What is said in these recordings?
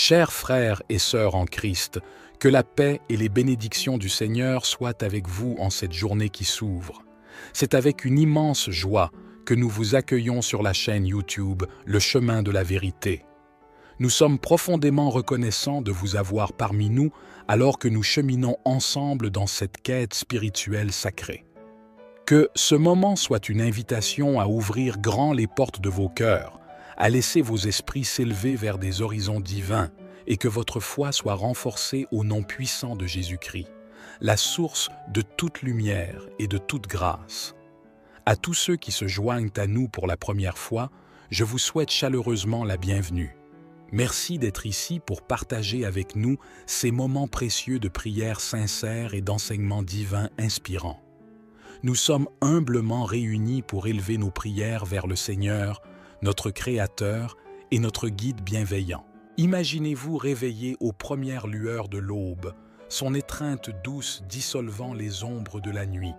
Chers frères et sœurs en Christ, que la paix et les bénédictions du Seigneur soient avec vous en cette journée qui s'ouvre. C'est avec une immense joie que nous vous accueillons sur la chaîne YouTube Le Chemin de la Vérité. Nous sommes profondément reconnaissants de vous avoir parmi nous alors que nous cheminons ensemble dans cette quête spirituelle sacrée. Que ce moment soit une invitation à ouvrir grand les portes de vos cœurs, à laisser vos esprits s'élever vers des horizons divins et que votre foi soit renforcée au nom puissant de Jésus-Christ, la source de toute lumière et de toute grâce. À tous ceux qui se joignent à nous pour la première fois, je vous souhaite chaleureusement la bienvenue. Merci d'être ici pour partager avec nous ces moments précieux de prière sincère et d'enseignement divin inspirant. Nous sommes humblement réunis pour élever nos prières vers le Seigneur, notre Créateur et notre Guide bienveillant. Imaginez-vous réveillé aux premières lueurs de l'aube, son étreinte douce dissolvant les ombres de la nuit,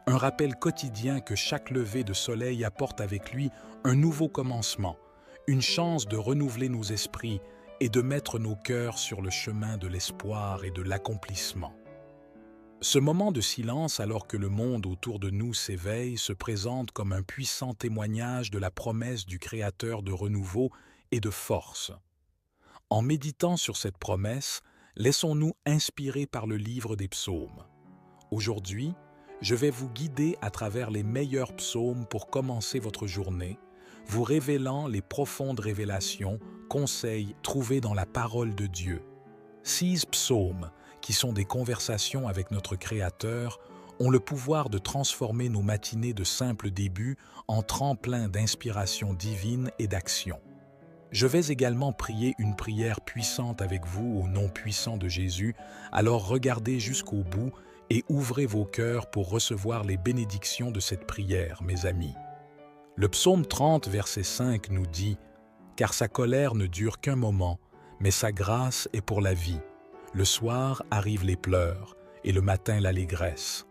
un rappel quotidien que chaque lever de soleil apporte avec lui un nouveau commencement, une chance de renouveler nos esprits et de mettre nos cœurs sur le chemin de l'espoir et de l'accomplissement. Ce moment de silence alors que le monde autour de nous s'éveille se présente comme un puissant témoignage de la promesse du Créateur de renouveau et de force. En méditant sur cette promesse, laissons-nous inspirer par le livre des psaumes. Aujourd'hui, je vais vous guider à travers les meilleurs psaumes pour commencer votre journée, vous révélant les profondes révélations, conseils trouvés dans la parole de Dieu. 6 psaumes, qui sont des conversations avec notre Créateur, ont le pouvoir de transformer nos matinées de simples débuts en tremplin d'inspiration divine et d'action. Je vais également prier une prière puissante avec vous au nom puissant de Jésus, alors regardez jusqu'au bout et ouvrez vos cœurs pour recevoir les bénédictions de cette prière, mes amis. Le psaume 30, verset 5 nous dit « Car sa colère ne dure qu'un moment, mais sa grâce est pour la vie. Le soir arrivent les pleurs, et le matin l'allégresse. »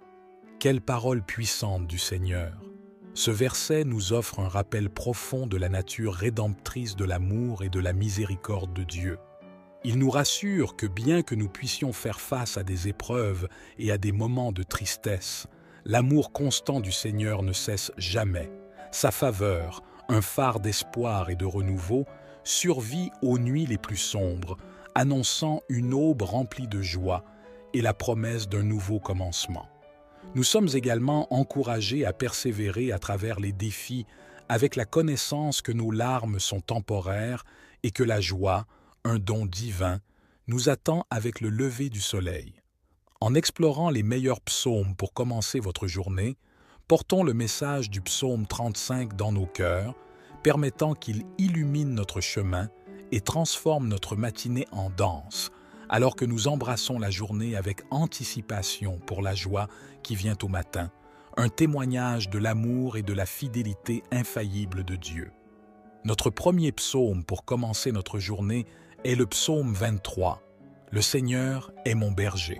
Quelle parole puissante du Seigneur! Ce verset nous offre un rappel profond de la nature rédemptrice de l'amour et de la miséricorde de Dieu. Il nous rassure que bien que nous puissions faire face à des épreuves et à des moments de tristesse, l'amour constant du Seigneur ne cesse jamais. Sa faveur, un phare d'espoir et de renouveau, survit aux nuits les plus sombres, annonçant une aube remplie de joie et la promesse d'un nouveau commencement. Nous sommes également encouragés à persévérer à travers les défis avec la connaissance que nos larmes sont temporaires et que la joie, un don divin, nous attend avec le lever du soleil. En explorant les meilleurs psaumes pour commencer votre journée, portons le message du psaume 35 dans nos cœurs, permettant qu'il illumine notre chemin et transforme notre matinée en danse, alors que nous embrassons la journée avec anticipation pour la joie qui vient au matin, un témoignage de l'amour et de la fidélité infaillible de Dieu. Notre premier psaume pour commencer notre journée est le psaume 23. Le Seigneur est mon berger.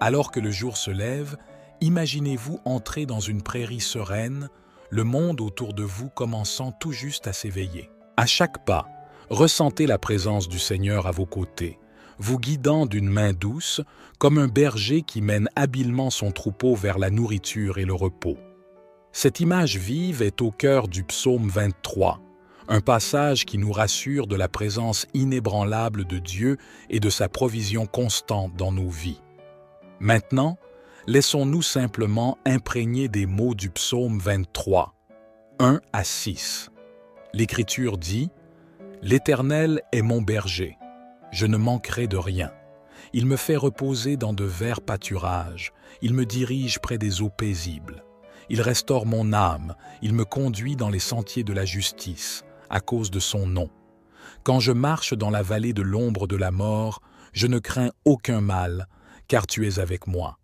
Alors que le jour se lève, imaginez-vous entrer dans une prairie sereine, le monde autour de vous commençant tout juste à s'éveiller. À chaque pas, ressentez la présence du Seigneur à vos côtés, vous guidant d'une main douce, comme un berger qui mène habilement son troupeau vers la nourriture et le repos. Cette image vive est au cœur du psaume 23, un passage qui nous rassure de la présence inébranlable de Dieu et de sa provision constante dans nos vies. Maintenant, laissons-nous simplement imprégner des mots du psaume 23, 1 à 6. L'Écriture dit « L'Éternel est mon berger, je ne manquerai de rien. Il me fait reposer dans de verts pâturages, il me dirige près des eaux paisibles. Il restaure mon âme, il me conduit dans les sentiers de la justice, à cause de son nom. Quand je marche dans la vallée de l'ombre de la mort, je ne crains aucun mal, car tu es avec moi.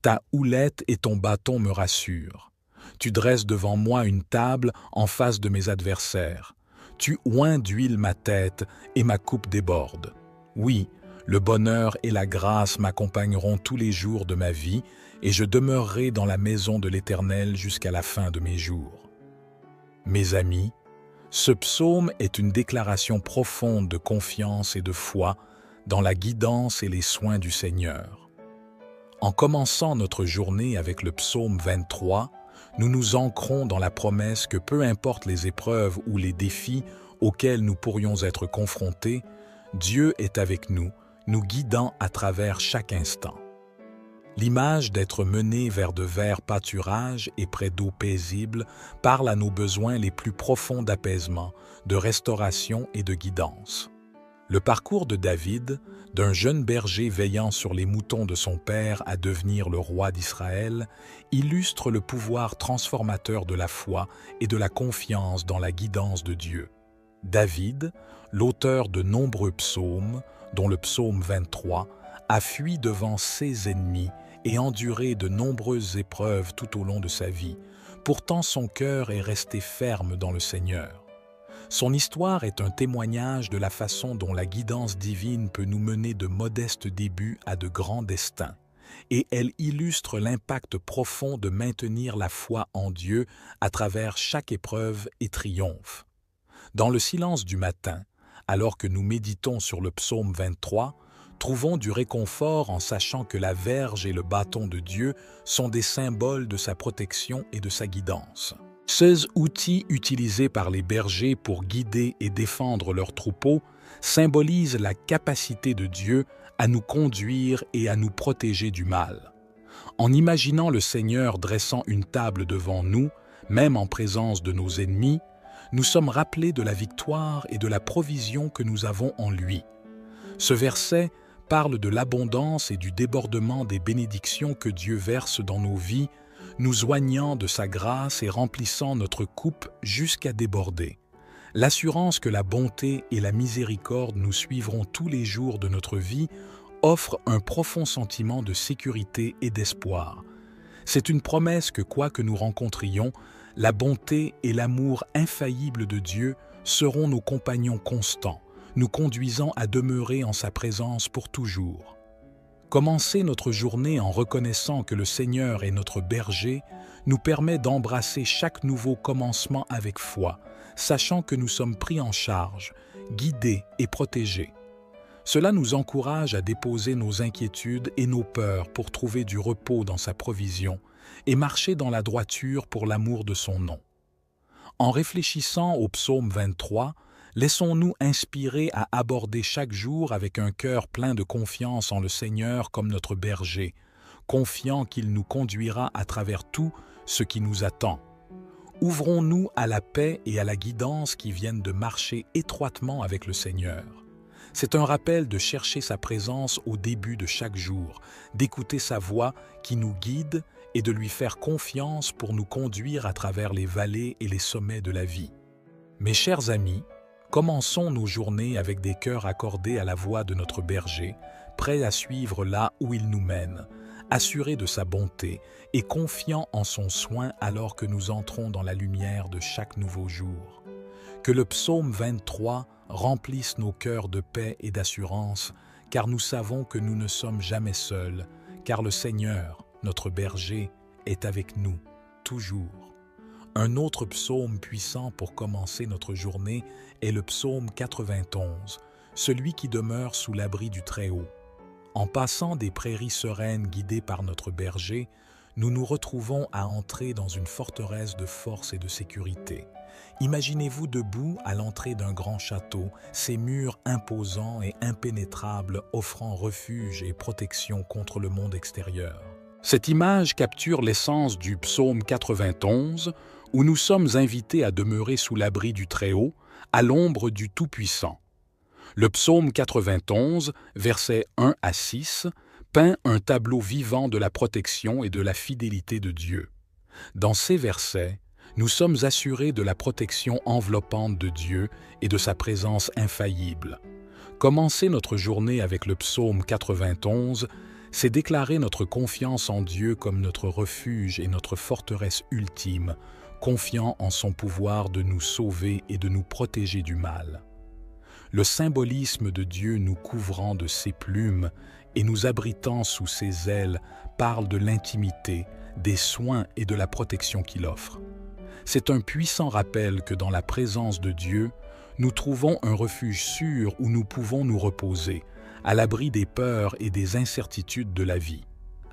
Ta houlette et ton bâton me rassurent. Tu dresses devant moi une table en face de mes adversaires. Tu oins d'huile ma tête et ma coupe déborde. Oui, le bonheur et la grâce m'accompagneront tous les jours de ma vie et je demeurerai dans la maison de l'Éternel jusqu'à la fin de mes jours. Mes amis, Ce psaume est une déclaration profonde de confiance et de foi dans la guidance et les soins du Seigneur. En commençant notre journée avec le psaume 23, nous nous ancrons dans la promesse que peu importe les épreuves ou les défis auxquels nous pourrions être confrontés, Dieu est avec nous, nous guidant à travers chaque instant. L'image d'être mené vers de verts pâturages et près d'eau paisible parle à nos besoins les plus profonds d'apaisement, de restauration et de guidance. Le parcours de David, d'un jeune berger veillant sur les moutons de son père à devenir le roi d'Israël, illustre le pouvoir transformateur de la foi et de la confiance dans la guidance de Dieu. David, l'auteur de nombreux psaumes, dont le psaume 23, a fui devant ses ennemis et enduré de nombreuses épreuves tout au long de sa vie. Pourtant, son cœur est resté ferme dans le Seigneur. Son histoire est un témoignage de la façon dont la guidance divine peut nous mener de modestes débuts à de grands destins, et elle illustre l'impact profond de maintenir la foi en Dieu à travers chaque épreuve et triomphe. Dans le silence du matin, alors que nous méditons sur le psaume 23, trouvons du réconfort en sachant que la verge et le bâton de Dieu sont des symboles de sa protection et de sa guidance. Ces outils utilisés par les bergers pour guider et défendre leurs troupeaux symbolisent la capacité de Dieu à nous conduire et à nous protéger du mal. En imaginant le Seigneur dressant une table devant nous, même en présence de nos ennemis, nous sommes rappelés de la victoire et de la provision que nous avons en lui. Ce verset parle de l'abondance et du débordement des bénédictions que Dieu verse dans nos vies, nous oignant de sa grâce et remplissant notre coupe jusqu'à déborder. L'assurance que la bonté et la miséricorde nous suivront tous les jours de notre vie offre un profond sentiment de sécurité et d'espoir. C'est une promesse que quoi que nous rencontrions, la bonté et l'amour infaillible de Dieu seront nos compagnons constants, nous conduisant à demeurer en sa présence pour toujours. Commencer notre journée en reconnaissant que le Seigneur est notre berger nous permet d'embrasser chaque nouveau commencement avec foi, sachant que nous sommes pris en charge, guidés et protégés. Cela nous encourage à déposer nos inquiétudes et nos peurs pour trouver du repos dans sa provision et marcher dans la droiture pour l'amour de son nom. En réfléchissant au psaume 23, laissons-nous inspirer à aborder chaque jour avec un cœur plein de confiance en le Seigneur comme notre berger, confiant qu'il nous conduira à travers tout ce qui nous attend. Ouvrons-nous à la paix et à la guidance qui viennent de marcher étroitement avec le Seigneur. C'est un rappel de chercher sa présence au début de chaque jour, d'écouter sa voix qui nous guide et de lui faire confiance pour nous conduire à travers les vallées et les sommets de la vie. Mes chers amis, commençons nos journées avec des cœurs accordés à la voix de notre berger, prêts à suivre là où il nous mène, assurés de sa bonté et confiants en son soin alors que nous entrons dans la lumière de chaque nouveau jour. Que le psaume 23 remplisse nos cœurs de paix et d'assurance, car nous savons que nous ne sommes jamais seuls, car le Seigneur, notre berger, est avec nous, toujours. Un autre psaume puissant pour commencer notre journée est le psaume 91, celui qui demeure sous l'abri du Très-Haut. En passant des prairies sereines guidées par notre berger, nous nous retrouvons à entrer dans une forteresse de force et de sécurité. Imaginez-vous debout à l'entrée d'un grand château, ses murs imposants et impénétrables offrant refuge et protection contre le monde extérieur. Cette image capture l'essence du psaume 91, où nous sommes invités à demeurer sous l'abri du Très-Haut, à l'ombre du Tout-Puissant. Le psaume 91, versets 1 à 6, peint un tableau vivant de la protection et de la fidélité de Dieu. Dans ces versets, nous sommes assurés de la protection enveloppante de Dieu et de sa présence infaillible. Commencer notre journée avec le psaume 91, c'est déclarer notre confiance en Dieu comme notre refuge et notre forteresse ultime, confiant en son pouvoir de nous sauver et de nous protéger du mal. Le symbolisme de Dieu nous couvrant de ses plumes et nous abritant sous ses ailes parle de l'intimité, des soins et de la protection qu'il offre. C'est un puissant rappel que dans la présence de Dieu, nous trouvons un refuge sûr où nous pouvons nous reposer, à l'abri des peurs et des incertitudes de la vie.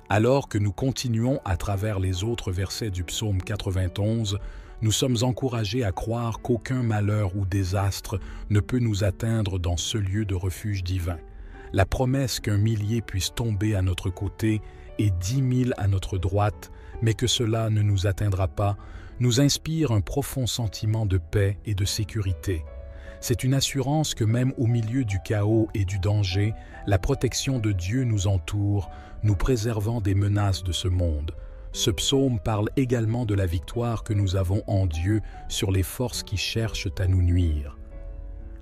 Alors que nous continuons à travers les autres versets du psaume 91, nous sommes encouragés à croire qu'aucun malheur ou désastre ne peut nous atteindre dans ce lieu de refuge divin. La promesse qu'un millier puisse tomber à notre côté et 10 000 à notre droite, mais que cela ne nous atteindra pas, nous inspire un profond sentiment de paix et de sécurité. C'est une assurance que même au milieu du chaos et du danger, la protection de Dieu nous entoure, nous préservant des menaces de ce monde. Ce psaume parle également de la victoire que nous avons en Dieu sur les forces qui cherchent à nous nuire.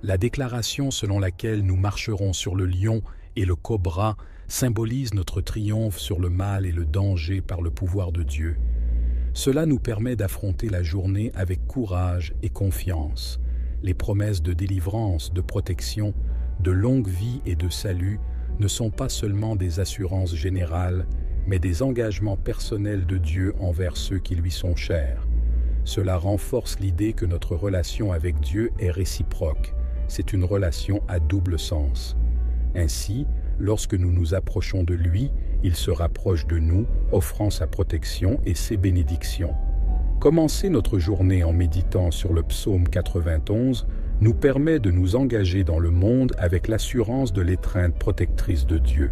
La déclaration selon laquelle nous marcherons sur le lion et le cobra symbolise notre triomphe sur le mal et le danger par le pouvoir de Dieu. Cela nous permet d'affronter la journée avec courage et confiance. Les promesses de délivrance, de protection, de longue vie et de salut ne sont pas seulement des assurances générales, mais des engagements personnels de Dieu envers ceux qui lui sont chers. Cela renforce l'idée que notre relation avec Dieu est réciproque. C'est une relation à double sens. Ainsi, lorsque nous nous approchons de lui, il se rapproche de nous, offrant sa protection et ses bénédictions. Commencer notre journée en méditant sur le psaume 91 nous permet de nous engager dans le monde avec l'assurance de l'étreinte protectrice de Dieu.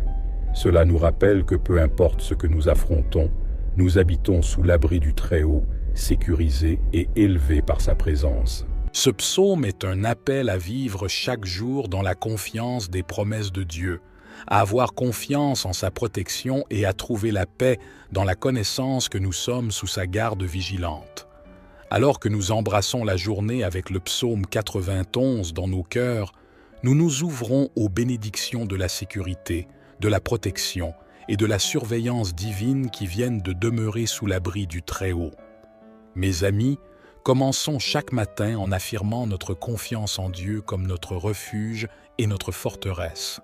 Cela nous rappelle que peu importe ce que nous affrontons, nous habitons sous l'abri du Très-Haut, sécurisés et élevés par sa présence. Ce psaume est un appel à vivre chaque jour dans la confiance des promesses de Dieu, à avoir confiance en sa protection et à trouver la paix dans la connaissance que nous sommes sous sa garde vigilante. Alors que nous embrassons la journée avec le psaume 91 dans nos cœurs, nous nous ouvrons aux bénédictions de la sécurité, de la protection et de la surveillance divine qui viennent de demeurer sous l'abri du Très-Haut. Mes amis, commençons chaque matin en affirmant notre confiance en Dieu comme notre refuge et notre forteresse.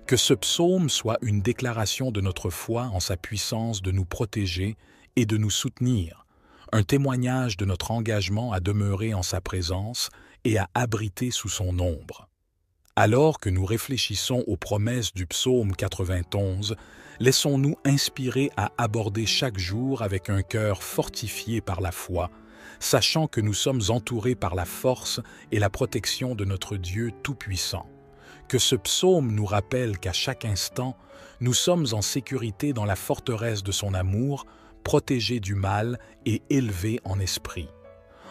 Que ce psaume soit une déclaration de notre foi en sa puissance de nous protéger et de nous soutenir, un témoignage de notre engagement à demeurer en sa présence et à abriter sous son ombre. Alors que nous réfléchissons aux promesses du psaume 91, laissons-nous inspirer à aborder chaque jour avec un cœur fortifié par la foi, sachant que nous sommes entourés par la force et la protection de notre Dieu Tout-Puissant. Que ce psaume nous rappelle qu'à chaque instant, nous sommes en sécurité dans la forteresse de son amour, protégés du mal et élevés en esprit.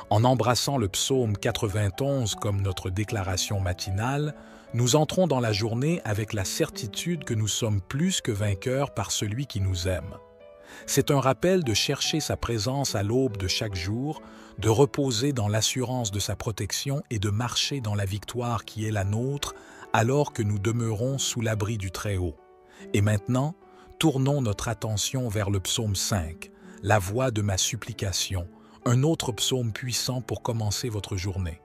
En embrassant le psaume 91 comme notre déclaration matinale, nous entrons dans la journée avec la certitude que nous sommes plus que vainqueurs par celui qui nous aime. C'est un rappel de chercher sa présence à l'aube de chaque jour, de reposer dans l'assurance de sa protection et de marcher dans la victoire qui est la nôtre alors que nous demeurons sous l'abri du Très-Haut. Et maintenant, tournons notre attention vers le psaume 5, la voix de ma supplication, un autre psaume puissant pour commencer votre journée.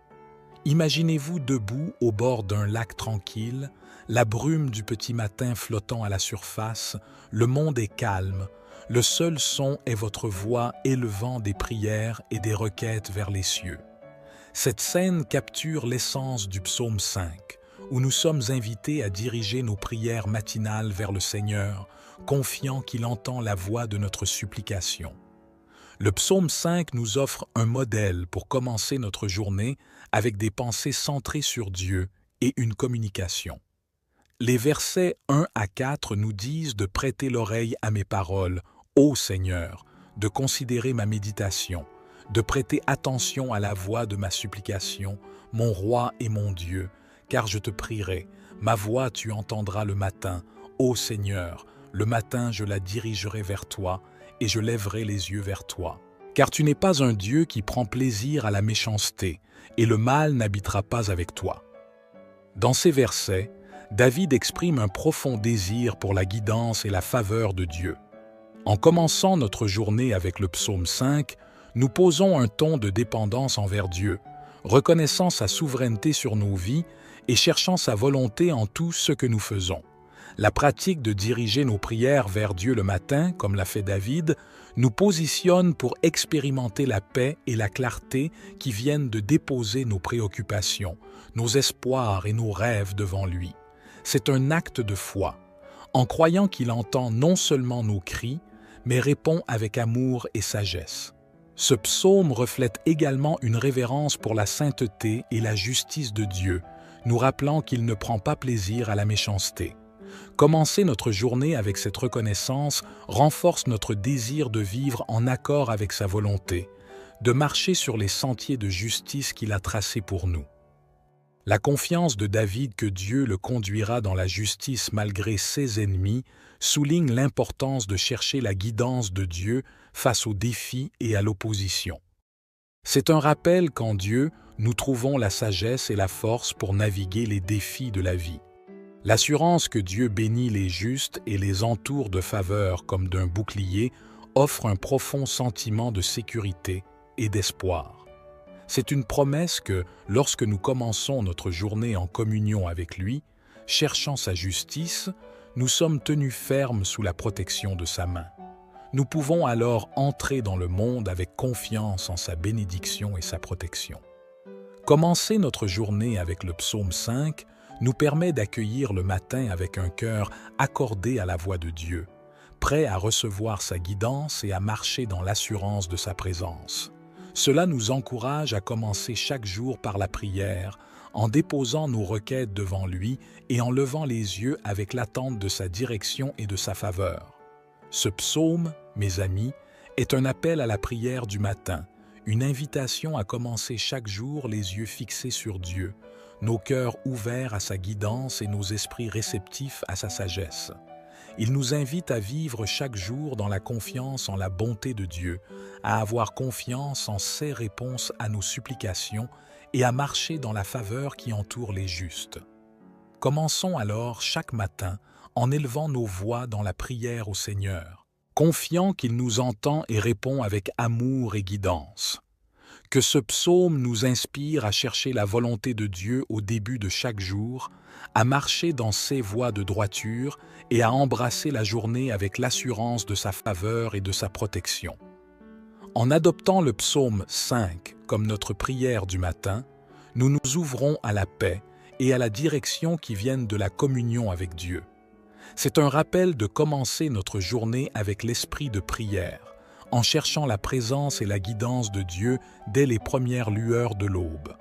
Imaginez-vous debout au bord d'un lac tranquille, la brume du petit matin flottant à la surface, le monde est calme, le seul son est votre voix élevant des prières et des requêtes vers les cieux. Cette scène capture l'essence du psaume 5, où nous sommes invités à diriger nos prières matinales vers le Seigneur, confiant qu'il entend la voix de notre supplication. Le psaume 5 nous offre un modèle pour commencer notre journée avec des pensées centrées sur Dieu et une communication. Les versets 1 à 4 nous disent de prêter l'oreille à mes paroles, ô Seigneur, de considérer ma méditation, de prêter attention à la voix de ma supplication, mon roi et mon Dieu, car je te prierai, ma voix tu entendras le matin, ô Seigneur, le matin je la dirigerai vers toi, et je lèverai les yeux vers toi. Car tu n'es pas un Dieu qui prend plaisir à la méchanceté, et le mal n'habitera pas avec toi. Dans ces versets, David exprime un profond désir pour la guidance et la faveur de Dieu. En commençant notre journée avec le psaume 5, nous posons un ton de dépendance envers Dieu, reconnaissant sa souveraineté sur nos vies et cherchant sa volonté en tout ce que nous faisons. La pratique de diriger nos prières vers Dieu le matin, comme l'a fait David, nous positionne pour expérimenter la paix et la clarté qui viennent de déposer nos préoccupations, nos espoirs et nos rêves devant lui. C'est un acte de foi, en croyant qu'il entend non seulement nos cris, mais répond avec amour et sagesse. Ce psaume reflète également une révérence pour la sainteté et la justice de Dieu, nous rappelant qu'il ne prend pas plaisir à la méchanceté. Commencer notre journée avec cette reconnaissance renforce notre désir de vivre en accord avec sa volonté, de marcher sur les sentiers de justice qu'il a tracés pour nous. La confiance de David que Dieu le conduira dans la justice malgré ses ennemis souligne l'importance de chercher la guidance de Dieu face aux défis et à l'opposition. C'est un rappel qu'en Dieu, nous trouvons la sagesse et la force pour naviguer les défis de la vie. L'assurance que Dieu bénit les justes et les entoure de faveur comme d'un bouclier offre un profond sentiment de sécurité et d'espoir. C'est une promesse que, lorsque nous commençons notre journée en communion avec lui, cherchant sa justice, nous sommes tenus fermes sous la protection de sa main. Nous pouvons alors entrer dans le monde avec confiance en sa bénédiction et sa protection. Commencer notre journée avec le psaume 5 nous permet d'accueillir le matin avec un cœur accordé à la voix de Dieu, prêt à recevoir sa guidance et à marcher dans l'assurance de sa présence. Cela nous encourage à commencer chaque jour par la prière, en déposant nos requêtes devant lui et en levant les yeux avec l'attente de sa direction et de sa faveur. Ce psaume, mes amis, est un appel à la prière du matin, une invitation à commencer chaque jour les yeux fixés sur Dieu, nos cœurs ouverts à sa guidance et nos esprits réceptifs à sa sagesse. Il nous invite à vivre chaque jour dans la confiance en la bonté de Dieu, à avoir confiance en ses réponses à nos supplications et à marcher dans la faveur qui entoure les justes. Commençons alors chaque matin en élevant nos voix dans la prière au Seigneur, confiant qu'il nous entend et répond avec amour et guidance. Que ce psaume nous inspire à chercher la volonté de Dieu au début de chaque jour, à marcher dans ses voies de droiture et à embrasser la journée avec l'assurance de sa faveur et de sa protection. En adoptant le psaume 5 comme notre prière du matin, nous nous ouvrons à la paix et à la direction qui viennent de la communion avec Dieu. C'est un rappel de commencer notre journée avec l'esprit de prière, en cherchant la présence et la guidance de Dieu dès les premières lueurs de l'aube.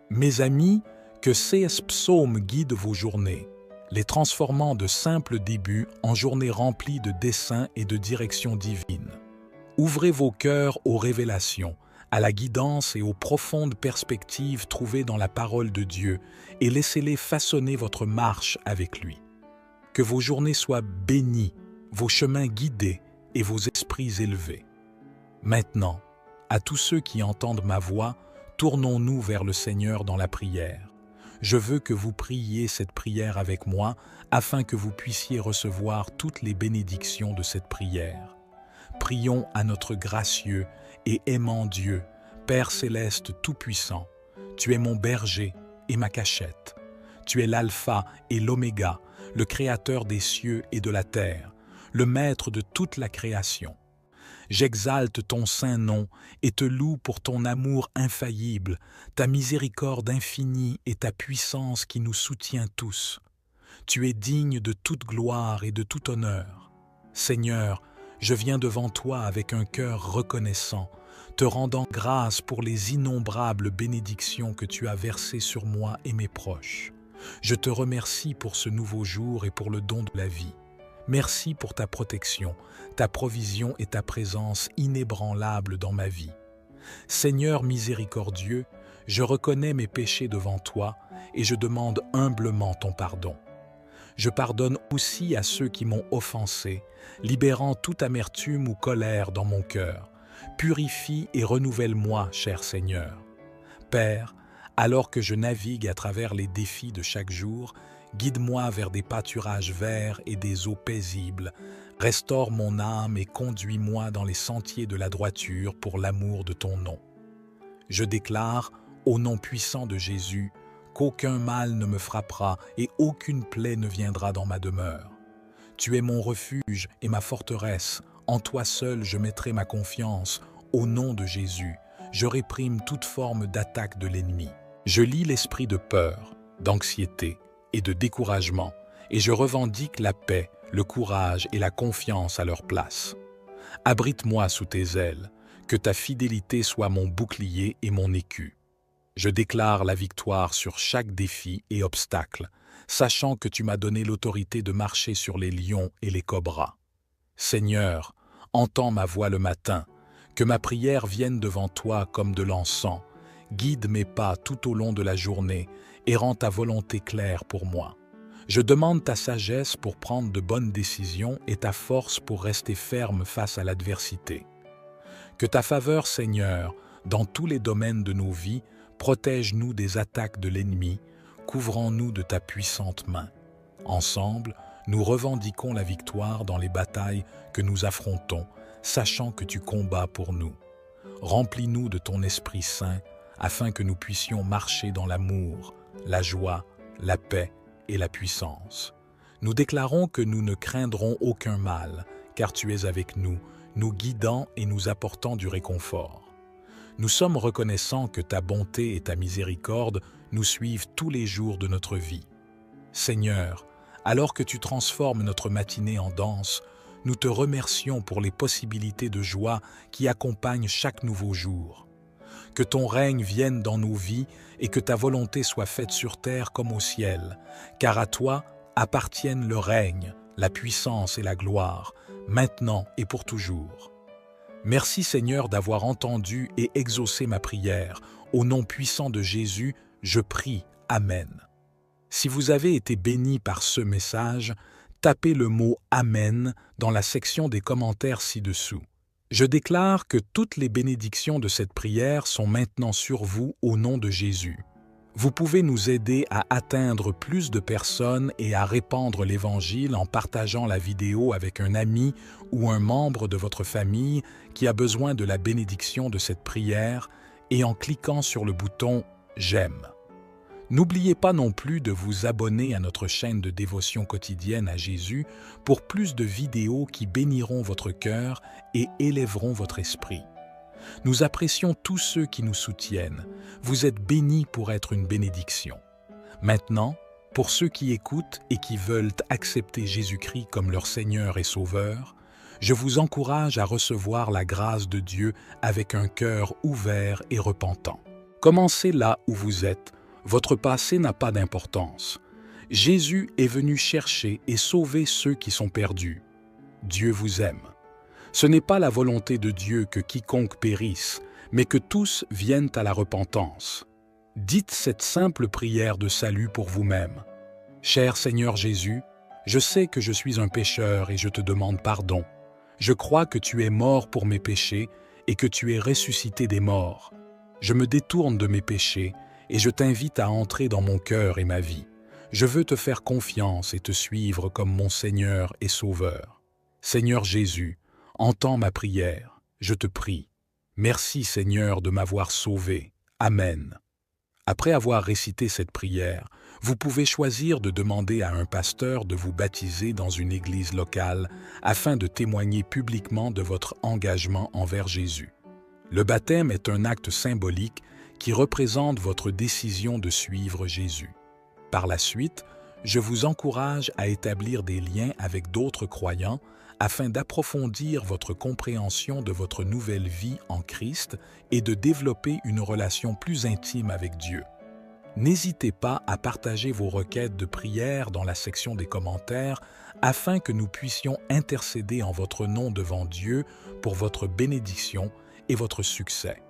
Mes amis, que ces psaumes guident vos journées, les transformant de simples débuts en journées remplies de desseins et de directions divines. Ouvrez vos cœurs aux révélations, à la guidance et aux profondes perspectives trouvées dans la parole de Dieu et laissez-les façonner votre marche avec lui. Que vos journées soient bénies, vos chemins guidés et vos esprits élevés. Maintenant, à tous ceux qui entendent ma voix, tournons-nous vers le Seigneur dans la prière. Je veux que vous priez cette prière avec moi afin que vous puissiez recevoir toutes les bénédictions de cette prière. Prions à notre gracieux et aimant Dieu, Père céleste tout-puissant. Tu es mon berger et ma cachette. Tu es l'alpha et l'oméga, le créateur des cieux et de la terre, le maître de toute la création. J'exalte ton saint nom et te loue pour ton amour infaillible, ta miséricorde infinie et ta puissance qui nous soutient tous. Tu es digne de toute gloire et de tout honneur. Seigneur, je viens devant toi avec un cœur reconnaissant, te rendant grâce pour les innombrables bénédictions que tu as versées sur moi et mes proches. Je te remercie pour ce nouveau jour et pour le don de la vie. Merci pour ta protection, ta provision et ta présence inébranlable dans ma vie. Seigneur miséricordieux, je reconnais mes péchés devant toi et je demande humblement ton pardon. Je pardonne aussi à ceux qui m'ont offensé, libérant toute amertume ou colère dans mon cœur. Purifie et renouvelle-moi, cher Seigneur. Père, alors que je navigue à travers les défis de chaque jour, guide-moi vers des pâturages verts et des eaux paisibles. Restaure mon âme et conduis-moi dans les sentiers de la droiture pour l'amour de ton nom. Je déclare, au nom puissant de Jésus, qu'aucun mal ne me frappera et aucune plaie ne viendra dans ma demeure. Tu es mon refuge et ma forteresse. En toi seul je mettrai ma confiance. Au nom de Jésus, je réprime toute forme d'attaque de l'ennemi. Je lis l'esprit de peur, d'anxiété et de découragement, et je revendique la paix, le courage et la confiance à leur place. Abrite-moi sous tes ailes, que ta fidélité soit mon bouclier et mon écu. Je déclare la victoire sur chaque défi et obstacle, sachant que tu m'as donné l'autorité de marcher sur les lions et les cobras. Seigneur, entends ma voix le matin, que ma prière vienne devant toi comme de l'encens. Guide mes pas tout au long de la journée et rends ta volonté claire pour moi. Je demande ta sagesse pour prendre de bonnes décisions et ta force pour rester ferme face à l'adversité. Que ta faveur, Seigneur, dans tous les domaines de nos vies, protège-nous des attaques de l'ennemi, couvrant-nous de ta puissante main. Ensemble, nous revendiquons la victoire dans les batailles que nous affrontons, sachant que tu combats pour nous. Remplis-nous de ton Esprit Saint, afin que nous puissions marcher dans l'amour, la joie, la paix et la puissance. Nous déclarons que nous ne craindrons aucun mal, car tu es avec nous, nous guidant et nous apportant du réconfort. Nous sommes reconnaissants que ta bonté et ta miséricorde nous suivent tous les jours de notre vie. Seigneur, alors que tu transformes notre matinée en danse, nous te remercions pour les possibilités de joie qui accompagnent chaque nouveau jour. Que ton règne vienne dans nos vies et que ta volonté soit faite sur terre comme au ciel, car à toi appartiennent le règne, la puissance et la gloire, maintenant et pour toujours. Merci Seigneur d'avoir entendu et exaucé ma prière. Au nom puissant de Jésus, je prie. Amen. Si vous avez été béni par ce message, tapez le mot « Amen » dans la section des commentaires ci-dessous. Je déclare que toutes les bénédictions de cette prière sont maintenant sur vous au nom de Jésus. Vous pouvez nous aider à atteindre plus de personnes et à répandre l'Évangile en partageant la vidéo avec un ami ou un membre de votre famille qui a besoin de la bénédiction de cette prière et en cliquant sur le bouton « J'aime ». N'oubliez pas non plus de vous abonner à notre chaîne de dévotion quotidienne à Jésus pour plus de vidéos qui béniront votre cœur et élèveront votre esprit. Nous apprécions tous ceux qui nous soutiennent. Vous êtes bénis pour être une bénédiction. Maintenant, pour ceux qui écoutent et qui veulent accepter Jésus-Christ comme leur Seigneur et Sauveur, je vous encourage à recevoir la grâce de Dieu avec un cœur ouvert et repentant. Commencez là où vous êtes. Votre passé n'a pas d'importance. Jésus est venu chercher et sauver ceux qui sont perdus. Dieu vous aime. Ce n'est pas la volonté de Dieu que quiconque périsse, mais que tous viennent à la repentance. Dites cette simple prière de salut pour vous-même. Cher Seigneur Jésus, je sais que je suis un pécheur et je te demande pardon. Je crois que tu es mort pour mes péchés et que tu es ressuscité des morts. Je me détourne de mes péchés et je t'invite à entrer dans mon cœur et ma vie. Je veux te faire confiance et te suivre comme mon Seigneur et Sauveur. Seigneur Jésus, entends ma prière, je te prie. Merci Seigneur de m'avoir sauvé. Amen. Après avoir récité cette prière, vous pouvez choisir de demander à un pasteur de vous baptiser dans une église locale afin de témoigner publiquement de votre engagement envers Jésus. Le baptême est un acte symbolique qui représente votre décision de suivre Jésus. Par la suite, je vous encourage à établir des liens avec d'autres croyants afin d'approfondir votre compréhension de votre nouvelle vie en Christ et de développer une relation plus intime avec Dieu. N'hésitez pas à partager vos requêtes de prière dans la section des commentaires afin que nous puissions intercéder en votre nom devant Dieu pour votre bénédiction et votre succès.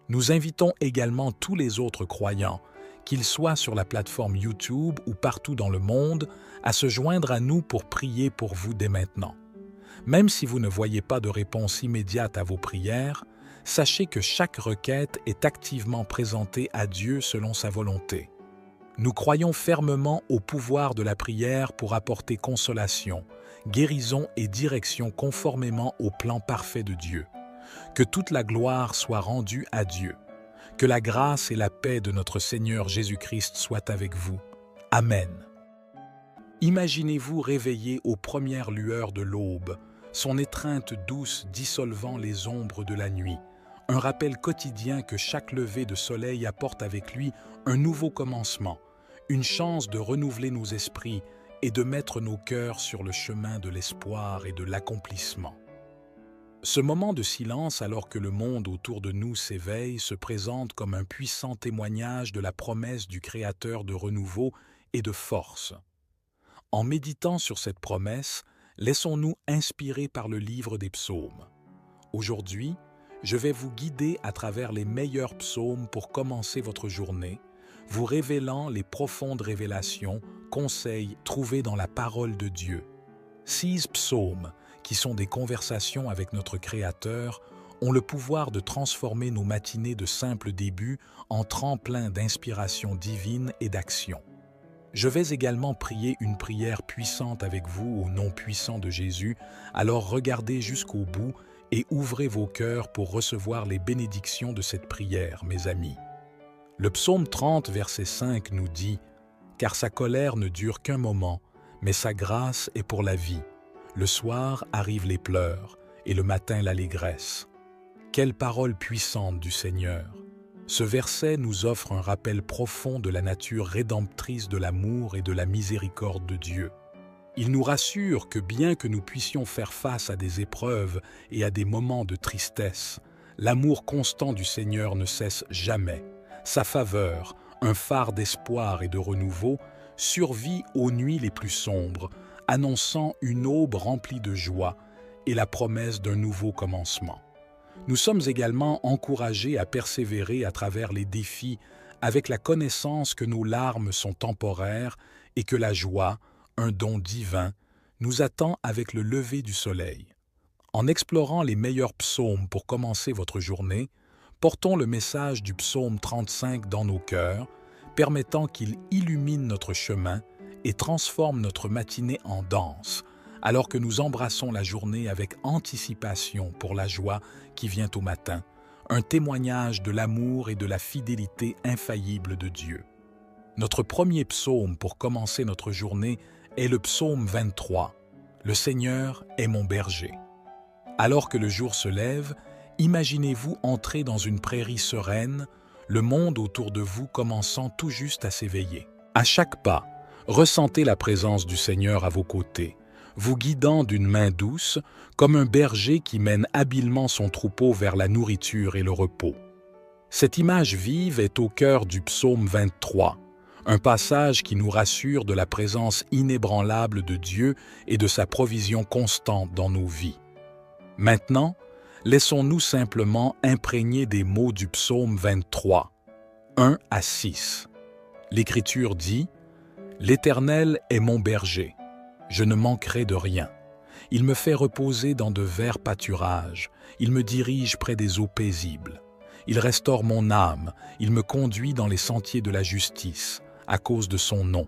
Nous invitons également tous les autres croyants, qu'ils soient sur la plateforme YouTube ou partout dans le monde, à se joindre à nous pour prier pour vous dès maintenant. Même si vous ne voyez pas de réponse immédiate à vos prières, sachez que chaque requête est activement présentée à Dieu selon sa volonté. Nous croyons fermement au pouvoir de la prière pour apporter consolation, guérison et direction conformément au plan parfait de Dieu. Que toute la gloire soit rendue à Dieu. Que la grâce et la paix de notre Seigneur Jésus-Christ soient avec vous. Amen. Imaginez-vous réveillé aux premières lueurs de l'aube, son étreinte douce dissolvant les ombres de la nuit, un rappel quotidien que chaque lever de soleil apporte avec lui un nouveau commencement, une chance de renouveler nos esprits et de mettre nos cœurs sur le chemin de l'espoir et de l'accomplissement. Ce moment de silence, alors que le monde autour de nous s'éveille, se présente comme un puissant témoignage de la promesse du Créateur de renouveau et de force. En méditant sur cette promesse, laissons-nous inspirer par le livre des psaumes. Aujourd'hui, je vais vous guider à travers les meilleurs psaumes pour commencer votre journée, vous révélant les profondes révélations, conseils trouvés dans la parole de Dieu. 6 psaumes, qui sont des conversations avec notre Créateur, ont le pouvoir de transformer nos matinées de simples débuts en tremplin d'inspiration divine et d'action. Je vais également prier une prière puissante avec vous au nom puissant de Jésus, alors regardez jusqu'au bout et ouvrez vos cœurs pour recevoir les bénédictions de cette prière, mes amis. Le psaume 30, verset 5 nous dit « Car sa colère ne dure qu'un moment, mais sa grâce est pour la vie. Le soir arrivent les pleurs, et le matin l'allégresse. » Quelle parole puissante du Seigneur! Ce verset nous offre un rappel profond de la nature rédemptrice de l'amour et de la miséricorde de Dieu. Il nous rassure que bien que nous puissions faire face à des épreuves et à des moments de tristesse, l'amour constant du Seigneur ne cesse jamais. Sa faveur, un phare d'espoir et de renouveau, survit aux nuits les plus sombres, annonçant une aube remplie de joie et la promesse d'un nouveau commencement. Nous sommes également encouragés à persévérer à travers les défis avec la connaissance que nos larmes sont temporaires et que la joie, un don divin, nous attend avec le lever du soleil. En explorant les meilleurs psaumes pour commencer votre journée, portons le message du psaume 35 dans nos cœurs, permettant qu'il illumine notre chemin et transforme notre matinée en danse, alors que nous embrassons la journée avec anticipation pour la joie qui vient au matin, un témoignage de l'amour et de la fidélité infaillible de Dieu. Notre premier psaume pour commencer notre journée est le psaume 23. Le Seigneur est mon berger. Alors que le jour se lève, imaginez-vous entrer dans une prairie sereine, le monde autour de vous commençant tout juste à s'éveiller. À chaque pas, ressentez la présence du Seigneur à vos côtés, vous guidant d'une main douce, comme un berger qui mène habilement son troupeau vers la nourriture et le repos. Cette image vive est au cœur du psaume 23, un passage qui nous rassure de la présence inébranlable de Dieu et de sa provision constante dans nos vies. Maintenant, laissons-nous simplement imprégner des mots du psaume 23, 1 à 6. L'Écriture dit « L'Éternel est mon berger. Je ne manquerai de rien. Il me fait reposer dans de verts pâturages. Il me dirige près des eaux paisibles. Il restaure mon âme. Il me conduit dans les sentiers de la justice, à cause de son nom.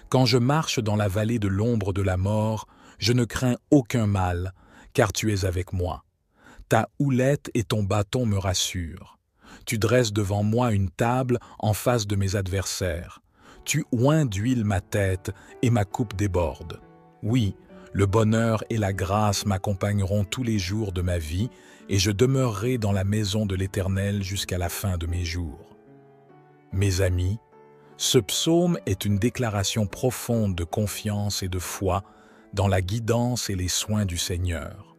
Quand je marche dans la vallée de l'ombre de la mort, je ne crains aucun mal, car tu es avec moi. Ta houlette et ton bâton me rassurent. Tu dresses devant moi une table en face de mes adversaires. Tu oins d'huile ma tête et ma coupe déborde. Oui, le bonheur et la grâce m'accompagneront tous les jours de ma vie et je demeurerai dans la maison de l'Éternel jusqu'à la fin de mes jours. » Mes amis, ce psaume est une déclaration profonde de confiance et de foi dans la guidance et les soins du Seigneur.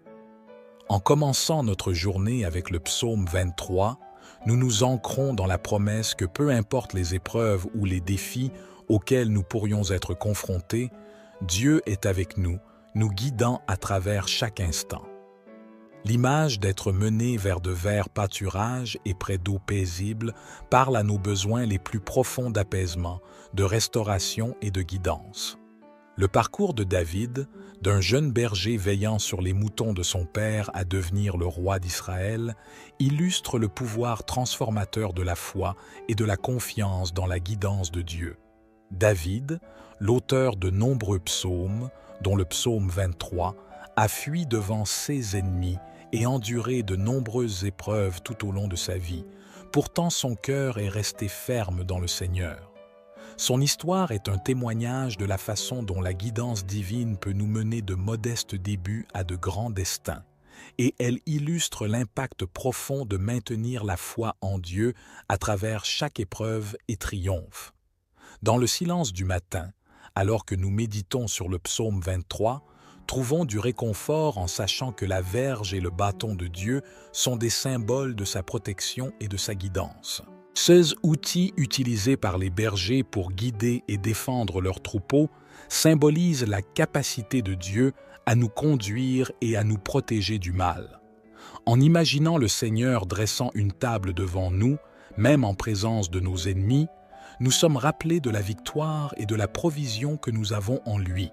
En commençant notre journée avec le psaume 23, nous nous ancrons dans la promesse que peu importe les épreuves ou les défis auxquels nous pourrions être confrontés, Dieu est avec nous, nous guidant à travers chaque instant. L'image d'être mené vers de verts pâturages et près d'eaux paisibles parle à nos besoins les plus profonds d'apaisement, de restauration et de guidance. Le parcours de David, d'un jeune berger veillant sur les moutons de son père à devenir le roi d'Israël, illustre le pouvoir transformateur de la foi et de la confiance dans la guidance de Dieu. David, l'auteur de nombreux psaumes, dont le psaume 23, a fui devant ses ennemis et enduré de nombreuses épreuves tout au long de sa vie. Pourtant son cœur est resté ferme dans le Seigneur. Son histoire est un témoignage de la façon dont la guidance divine peut nous mener de modestes débuts à de grands destins, et elle illustre l'impact profond de maintenir la foi en Dieu à travers chaque épreuve et triomphe. Dans le silence du matin, alors que nous méditons sur le psaume 23, trouvons du réconfort en sachant que la verge et le bâton de Dieu sont des symboles de sa protection et de sa guidance. Ces outils utilisés par les bergers pour guider et défendre leurs troupeaux symbolisent la capacité de Dieu à nous conduire et à nous protéger du mal. En imaginant le Seigneur dressant une table devant nous, même en présence de nos ennemis, nous sommes rappelés de la victoire et de la provision que nous avons en lui.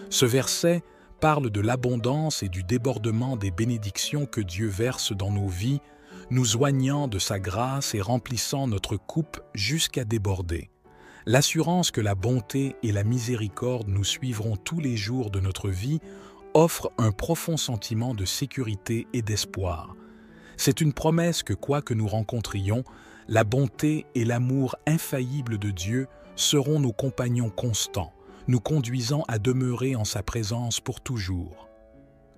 Ce verset parle de l'abondance et du débordement des bénédictions que Dieu verse dans nos vies, nous oignant de sa grâce et remplissant notre coupe jusqu'à déborder. L'assurance que la bonté et la miséricorde nous suivront tous les jours de notre vie offre un profond sentiment de sécurité et d'espoir. C'est une promesse que quoi que nous rencontrions, la bonté et l'amour infaillible de Dieu seront nos compagnons constants, nous conduisant à demeurer en sa présence pour toujours.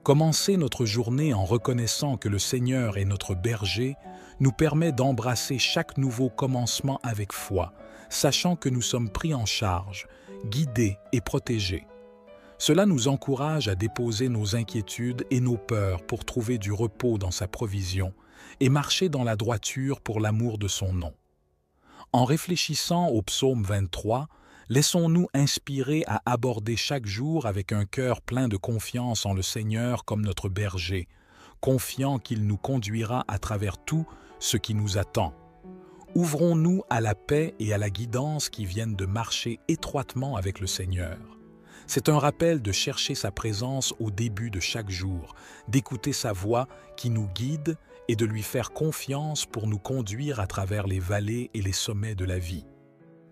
Commencer notre journée en reconnaissant que le Seigneur est notre berger nous permet d'embrasser chaque nouveau commencement avec foi, sachant que nous sommes pris en charge, guidés et protégés. Cela nous encourage à déposer nos inquiétudes et nos peurs pour trouver du repos dans sa provision et marcher dans la droiture pour l'amour de son nom. En réfléchissant au psaume 23, laissons-nous inspirer à aborder chaque jour avec un cœur plein de confiance en le Seigneur comme notre berger, confiant qu'il nous conduira à travers tout ce qui nous attend. Ouvrons-nous à la paix et à la guidance qui viennent de marcher étroitement avec le Seigneur. C'est un rappel de chercher sa présence au début de chaque jour, d'écouter sa voix qui nous guide et de lui faire confiance pour nous conduire à travers les vallées et les sommets de la vie.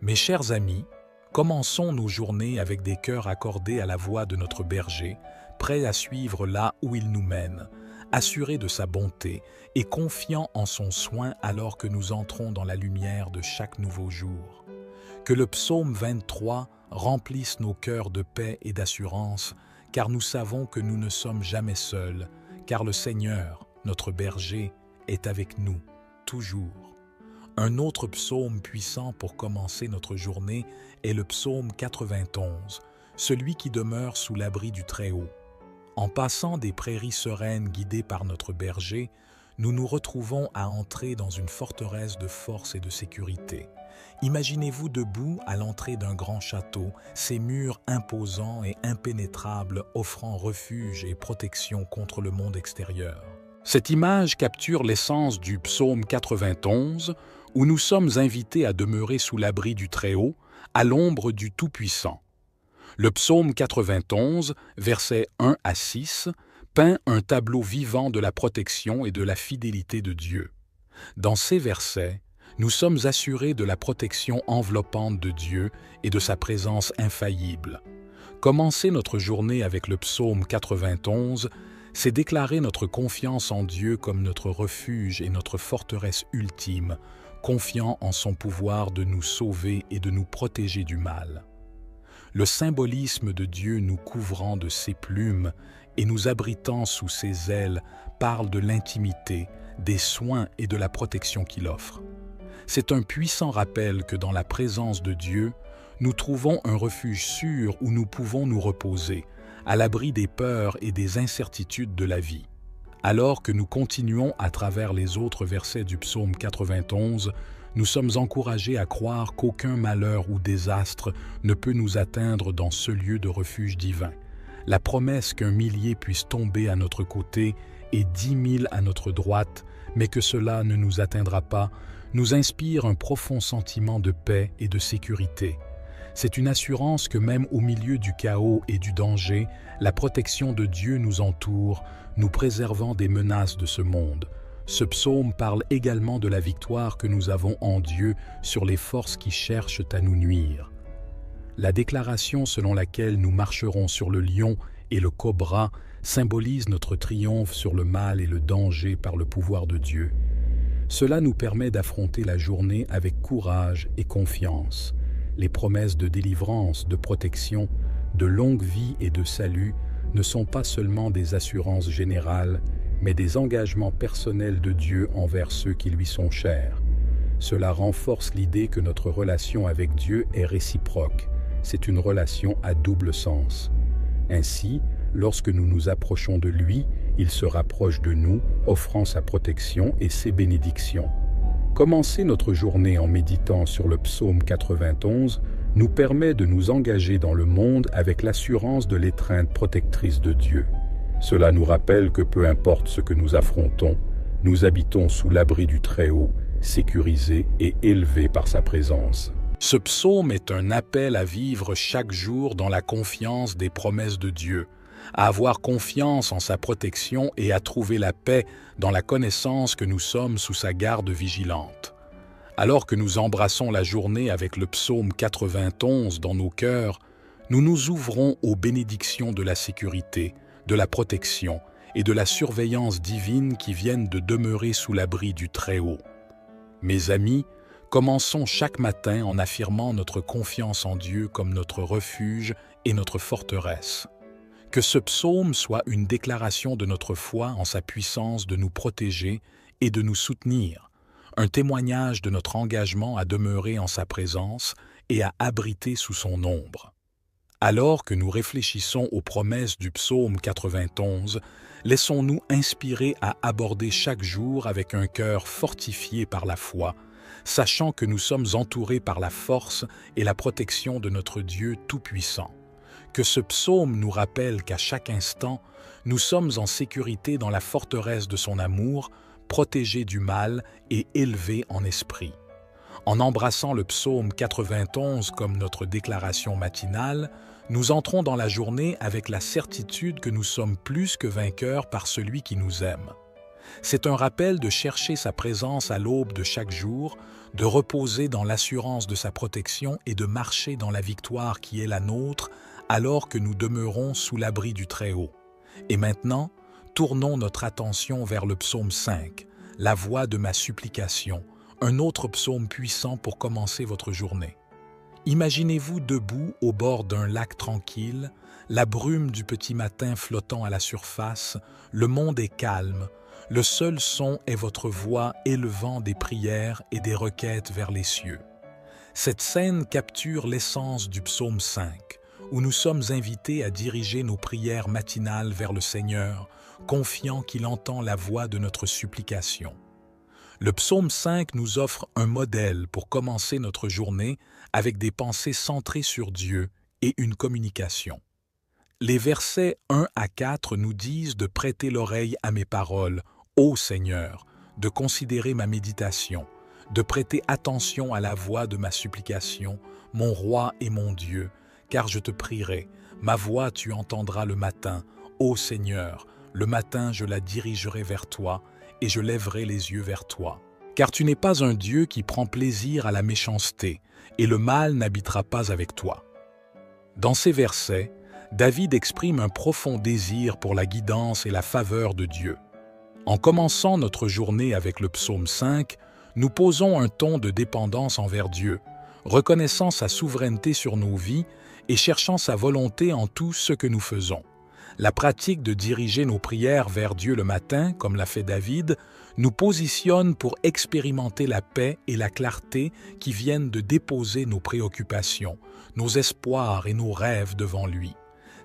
Mes chers amis, commençons nos journées avec des cœurs accordés à la voix de notre berger, prêts à suivre là où il nous mène, assurés de sa bonté et confiants en son soin alors que nous entrons dans la lumière de chaque nouveau jour. Que le psaume 23 remplisse nos cœurs de paix et d'assurance, car nous savons que nous ne sommes jamais seuls, car le Seigneur, notre berger, est avec nous, toujours. Un autre psaume puissant pour commencer notre journée est le psaume 91, celui qui demeure sous l'abri du Très-Haut. En passant des prairies sereines guidées par notre berger, nous nous retrouvons à entrer dans une forteresse de force et de sécurité. Imaginez-vous debout à l'entrée d'un grand château, ses murs imposants et impénétrables offrant refuge et protection contre le monde extérieur. Cette image capture l'essence du psaume 91, où nous sommes invités à demeurer sous l'abri du Très-Haut, à l'ombre du Tout-Puissant. Le psaume 91, versets 1 à 6, peint un tableau vivant de la protection et de la fidélité de Dieu. Dans ces versets, nous sommes assurés de la protection enveloppante de Dieu et de sa présence infaillible. Commencer notre journée avec le psaume 91, c'est déclarer notre confiance en Dieu comme notre refuge et notre forteresse ultime, confiant en son pouvoir de nous sauver et de nous protéger du mal. Le symbolisme de Dieu nous couvrant de ses plumes et nous abritant sous ses ailes parle de l'intimité, des soins et de la protection qu'il offre. C'est un puissant rappel que dans la présence de Dieu, nous trouvons un refuge sûr où nous pouvons nous reposer, à l'abri des peurs et des incertitudes de la vie. Alors que nous continuons à travers les autres versets du psaume 91, nous sommes encouragés à croire qu'aucun malheur ou désastre ne peut nous atteindre dans ce lieu de refuge divin. La promesse qu'un millier puisse tomber à notre côté et 10 000 à notre droite, mais que cela ne nous atteindra pas, nous inspire un profond sentiment de paix et de sécurité. C'est une assurance que même au milieu du chaos et du danger, la protection de Dieu nous entoure, nous préservant des menaces de ce monde. Ce psaume parle également de la victoire que nous avons en Dieu sur les forces qui cherchent à nous nuire. La déclaration selon laquelle nous marcherons sur le lion et le cobra symbolise notre triomphe sur le mal et le danger par le pouvoir de Dieu. Cela nous permet d'affronter la journée avec courage et confiance. Les promesses de délivrance, de protection, de longue vie et de salut ne sont pas seulement des assurances générales, mais des engagements personnels de Dieu envers ceux qui lui sont chers. Cela renforce l'idée que notre relation avec Dieu est réciproque. C'est une relation à double sens. Ainsi, lorsque nous nous approchons de lui, il se rapproche de nous, offrant sa protection et ses bénédictions. Commencer notre journée en méditant sur le psaume 91 nous permet de nous engager dans le monde avec l'assurance de l'étreinte protectrice de Dieu. Cela nous rappelle que peu importe ce que nous affrontons, nous habitons sous l'abri du Très-Haut, sécurisés et élevés par sa présence. Ce psaume est un appel à vivre chaque jour dans la confiance des promesses de Dieu, à avoir confiance en sa protection et à trouver la paix dans la connaissance que nous sommes sous sa garde vigilante. Alors que nous embrassons la journée avec le psaume 91 dans nos cœurs, nous nous ouvrons aux bénédictions de la sécurité, de la protection et de la surveillance divine qui viennent de demeurer sous l'abri du Très-Haut. Mes amis, commençons chaque matin en affirmant notre confiance en Dieu comme notre refuge et notre forteresse. Que ce psaume soit une déclaration de notre foi en sa puissance de nous protéger et de nous soutenir, un témoignage de notre engagement à demeurer en sa présence et à abriter sous son ombre. Alors que nous réfléchissons aux promesses du psaume 91, laissons-nous inspirer à aborder chaque jour avec un cœur fortifié par la foi, sachant que nous sommes entourés par la force et la protection de notre Dieu Tout-Puissant. Que ce psaume nous rappelle qu'à chaque instant, nous sommes en sécurité dans la forteresse de son amour, protégés du mal et élevés en esprit. En embrassant le psaume 91 comme notre déclaration matinale, nous entrons dans la journée avec la certitude que nous sommes plus que vainqueurs par celui qui nous aime. C'est un rappel de chercher sa présence à l'aube de chaque jour, de reposer dans l'assurance de sa protection et de marcher dans la victoire qui est la nôtre alors que nous demeurons sous l'abri du Très-Haut. Et maintenant, tournons notre attention vers le psaume 5, la voix de ma supplication, un autre psaume puissant pour commencer votre journée. Imaginez-vous debout au bord d'un lac tranquille, la brume du petit matin flottant à la surface, le monde est calme, le seul son est votre voix élevant des prières et des requêtes vers les cieux. Cette scène capture l'essence du psaume 5, où nous sommes invités à diriger nos prières matinales vers le Seigneur, confiant qu'il entend la voix de notre supplication. Le psaume 5 nous offre un modèle pour commencer notre journée avec des pensées centrées sur Dieu et une communication. Les versets 1 à 4 nous disent de prêter l'oreille à mes paroles, ô Seigneur, de considérer ma méditation, de prêter attention à la voix de ma supplication, mon roi et mon Dieu, car je te prierai, ma voix tu entendras le matin, ô Seigneur, le matin je la dirigerai vers toi, et je lèverai les yeux vers toi. Car tu n'es pas un Dieu qui prend plaisir à la méchanceté, et le mal n'habitera pas avec toi. Dans ces versets, David exprime un profond désir pour la guidance et la faveur de Dieu. En commençant notre journée avec le psaume 5, nous posons un ton de dépendance envers Dieu, reconnaissant sa souveraineté sur nos vies et cherchant sa volonté en tout ce que nous faisons. La pratique de diriger nos prières vers Dieu le matin, comme l'a fait David, nous positionne pour expérimenter la paix et la clarté qui viennent de déposer nos préoccupations, nos espoirs et nos rêves devant lui.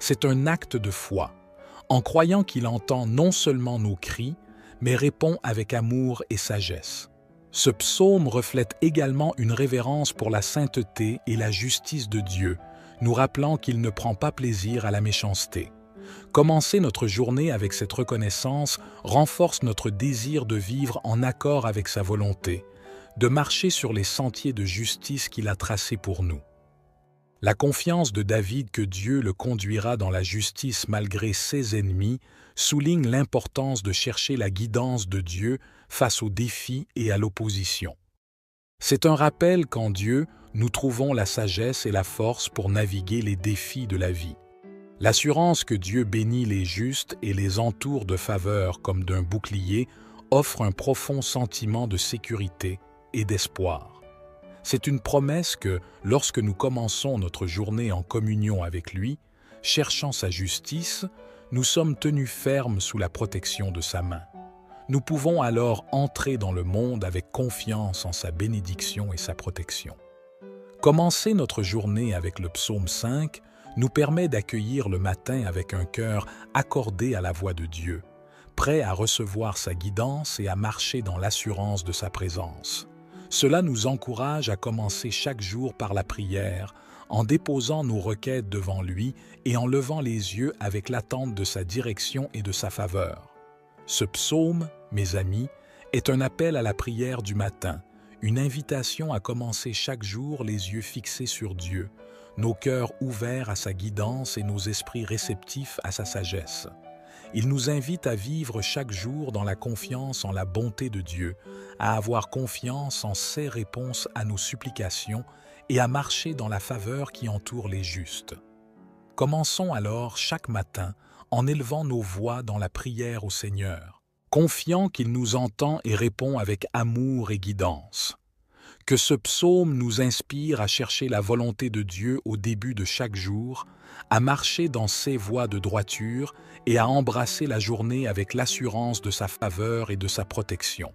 C'est un acte de foi, en croyant qu'il entend non seulement nos cris, mais répond avec amour et sagesse. Ce psaume reflète également une révérence pour la sainteté et la justice de Dieu, nous rappelant qu'il ne prend pas plaisir à la méchanceté. Commencer notre journée avec cette reconnaissance renforce notre désir de vivre en accord avec sa volonté, de marcher sur les sentiers de justice qu'il a tracés pour nous. La confiance de David que Dieu le conduira dans la justice malgré ses ennemis souligne l'importance de chercher la guidance de Dieu face aux défis et à l'opposition. C'est un rappel qu'en Dieu, nous trouvons la sagesse et la force pour naviguer les défis de la vie. L'assurance que Dieu bénit les justes et les entoure de faveur comme d'un bouclier offre un profond sentiment de sécurité et d'espoir. C'est une promesse que, lorsque nous commençons notre journée en communion avec lui, cherchant sa justice, nous sommes tenus fermes sous la protection de sa main. Nous pouvons alors entrer dans le monde avec confiance en sa bénédiction et sa protection. Commencer notre journée avec le psaume 5 nous permet d'accueillir le matin avec un cœur accordé à la voix de Dieu, prêt à recevoir sa guidance et à marcher dans l'assurance de sa présence. Cela nous encourage à commencer chaque jour par la prière, en déposant nos requêtes devant lui et en levant les yeux avec l'attente de sa direction et de sa faveur. Ce psaume, mes amis, est un appel à la prière du matin, une invitation à commencer chaque jour les yeux fixés sur Dieu, nos cœurs ouverts à sa guidance et nos esprits réceptifs à sa sagesse. Il nous invite à vivre chaque jour dans la confiance en la bonté de Dieu, à avoir confiance en ses réponses à nos supplications et à marcher dans la faveur qui entoure les justes. Commençons alors chaque matin en élevant nos voix dans la prière au Seigneur, confiant qu'il nous entend et répond avec amour et guidance. Que ce psaume nous inspire à chercher la volonté de Dieu au début de chaque jour, à marcher dans ses voies de droiture et à embrasser la journée avec l'assurance de sa faveur et de sa protection.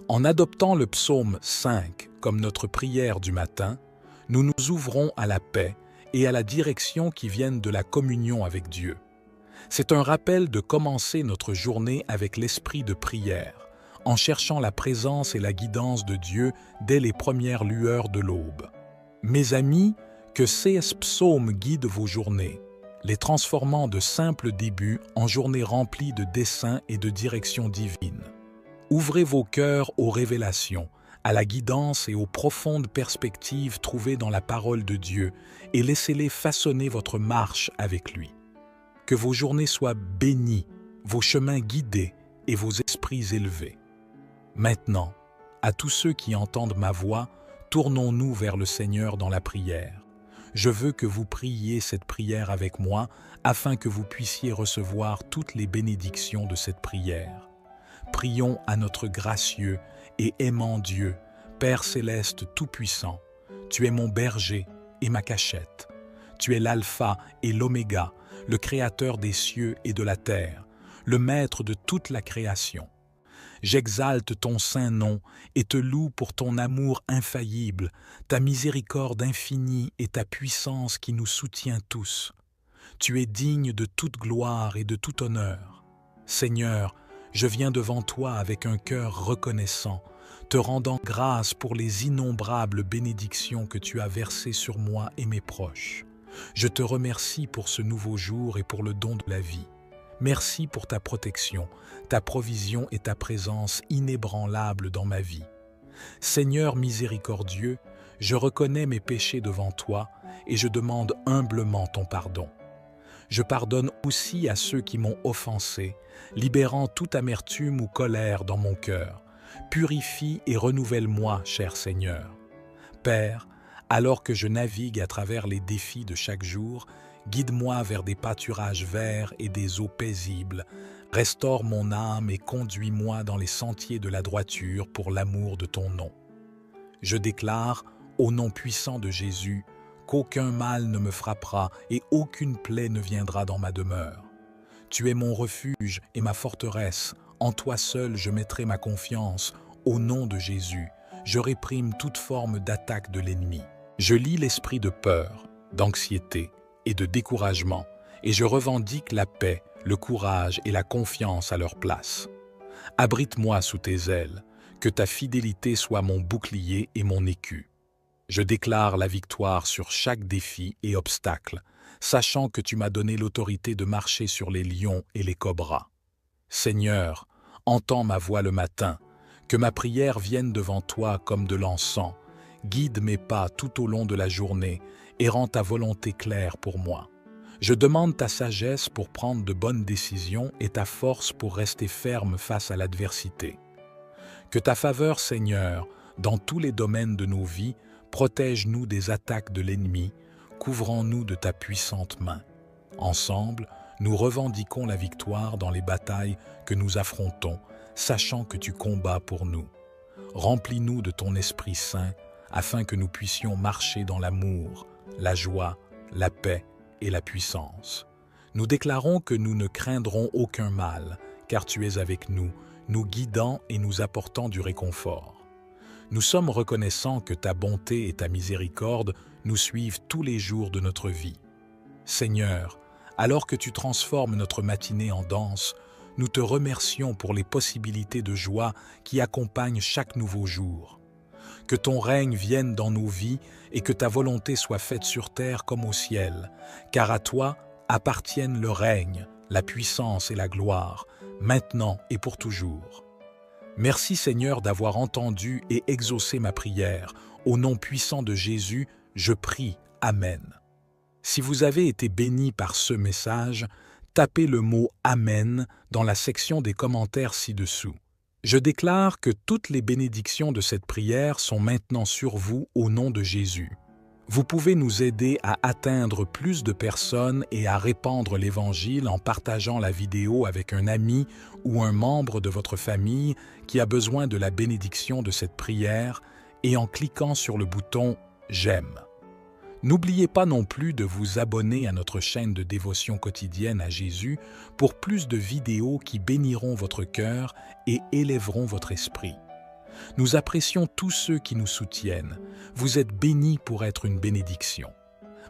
En adoptant le psaume 5 comme notre prière du matin, nous nous ouvrons à la paix et à la direction qui viennent de la communion avec Dieu. C'est un rappel de commencer notre journée avec l'esprit de prière, en cherchant la présence et la guidance de Dieu dès les premières lueurs de l'aube. Mes amis, que ces psaumes guident vos journées, les transformant de simples débuts en journées remplies de desseins et de directions divines. Ouvrez vos cœurs aux révélations, à la guidance et aux profondes perspectives trouvées dans la parole de Dieu et laissez-les façonner votre marche avec lui. Que vos journées soient bénies, vos chemins guidés et vos esprits élevés. Maintenant, à tous ceux qui entendent ma voix, tournons-nous vers le Seigneur dans la prière. Je veux que vous priez cette prière avec moi afin que vous puissiez recevoir toutes les bénédictions de cette prière. Prions à notre gracieux et aimant Dieu, Père céleste tout-puissant. Tu es mon berger et ma cachette. Tu es l'alpha et l'oméga, le créateur des cieux et de la terre, le maître de toute la création. J'exalte ton saint nom et te loue pour ton amour infaillible, ta miséricorde infinie et ta puissance qui nous soutient tous. Tu es digne de toute gloire et de tout honneur. Seigneur, je viens devant toi avec un cœur reconnaissant, te rendant grâce pour les innombrables bénédictions que tu as versées sur moi et mes proches. Je te remercie pour ce nouveau jour et pour le don de la vie. Merci pour ta protection, ta provision et ta présence inébranlable dans ma vie. Seigneur miséricordieux, je reconnais mes péchés devant toi et je demande humblement ton pardon. Je pardonne aussi à ceux qui m'ont offensé, libérant toute amertume ou colère dans mon cœur. Purifie et renouvelle-moi, cher Seigneur. Père, alors que je navigue à travers les défis de chaque jour, guide-moi vers des pâturages verts et des eaux paisibles. Restaure mon âme et conduis-moi dans les sentiers de la droiture pour l'amour de ton nom. Je déclare, au nom puissant de Jésus, qu'aucun mal ne me frappera et aucune plaie ne viendra dans ma demeure. Tu es mon refuge et ma forteresse. En toi seul je mettrai ma confiance. Au nom de Jésus, je réprime toute forme d'attaque de l'ennemi. Je lie l'esprit de peur, d'anxiété et de découragement, et je revendique la paix, le courage et la confiance à leur place. Abrite-moi sous tes ailes, que ta fidélité soit mon bouclier et mon écu. Je déclare la victoire sur chaque défi et obstacle, sachant que tu m'as donné l'autorité de marcher sur les lions et les cobras. Seigneur, entends ma voix le matin, que ma prière vienne devant toi comme de l'encens, guide mes pas tout au long de la journée et rends ta volonté claire pour moi. Je demande ta sagesse pour prendre de bonnes décisions et ta force pour rester ferme face à l'adversité. Que ta faveur, Seigneur, dans tous les domaines de nos vies, protège-nous des attaques de l'ennemi, couvrant-nous de ta puissante main. Ensemble, nous revendiquons la victoire dans les batailles que nous affrontons, sachant que tu combats pour nous. Remplis-nous de ton Esprit Saint, afin que nous puissions marcher dans l'amour, la joie, la paix et la puissance. Nous déclarons que nous ne craindrons aucun mal, car tu es avec nous, nous guidant et nous apportant du réconfort. Nous sommes reconnaissants que ta bonté et ta miséricorde nous suivent tous les jours de notre vie. Seigneur, alors que tu transformes notre matinée en danse, nous te remercions pour les possibilités de joie qui accompagnent chaque nouveau jour. Que ton règne vienne dans nos vies et que ta volonté soit faite sur terre comme au ciel, car à toi appartiennent le règne, la puissance et la gloire, maintenant et pour toujours. Merci Seigneur d'avoir entendu et exaucé ma prière. Au nom puissant de Jésus, je prie. Amen. Si vous avez été béni par ce message, tapez le mot « Amen » dans la section des commentaires ci-dessous. Je déclare que toutes les bénédictions de cette prière sont maintenant sur vous au nom de Jésus. Vous pouvez nous aider à atteindre plus de personnes et à répandre l'Évangile en partageant la vidéo avec un ami ou un membre de votre famille qui a besoin de la bénédiction de cette prière et en cliquant sur le bouton « J'aime ». N'oubliez pas non plus de vous abonner à notre chaîne de dévotion quotidienne à Jésus pour plus de vidéos qui béniront votre cœur et élèveront votre esprit. Nous apprécions tous ceux qui nous soutiennent. Vous êtes bénis pour être une bénédiction.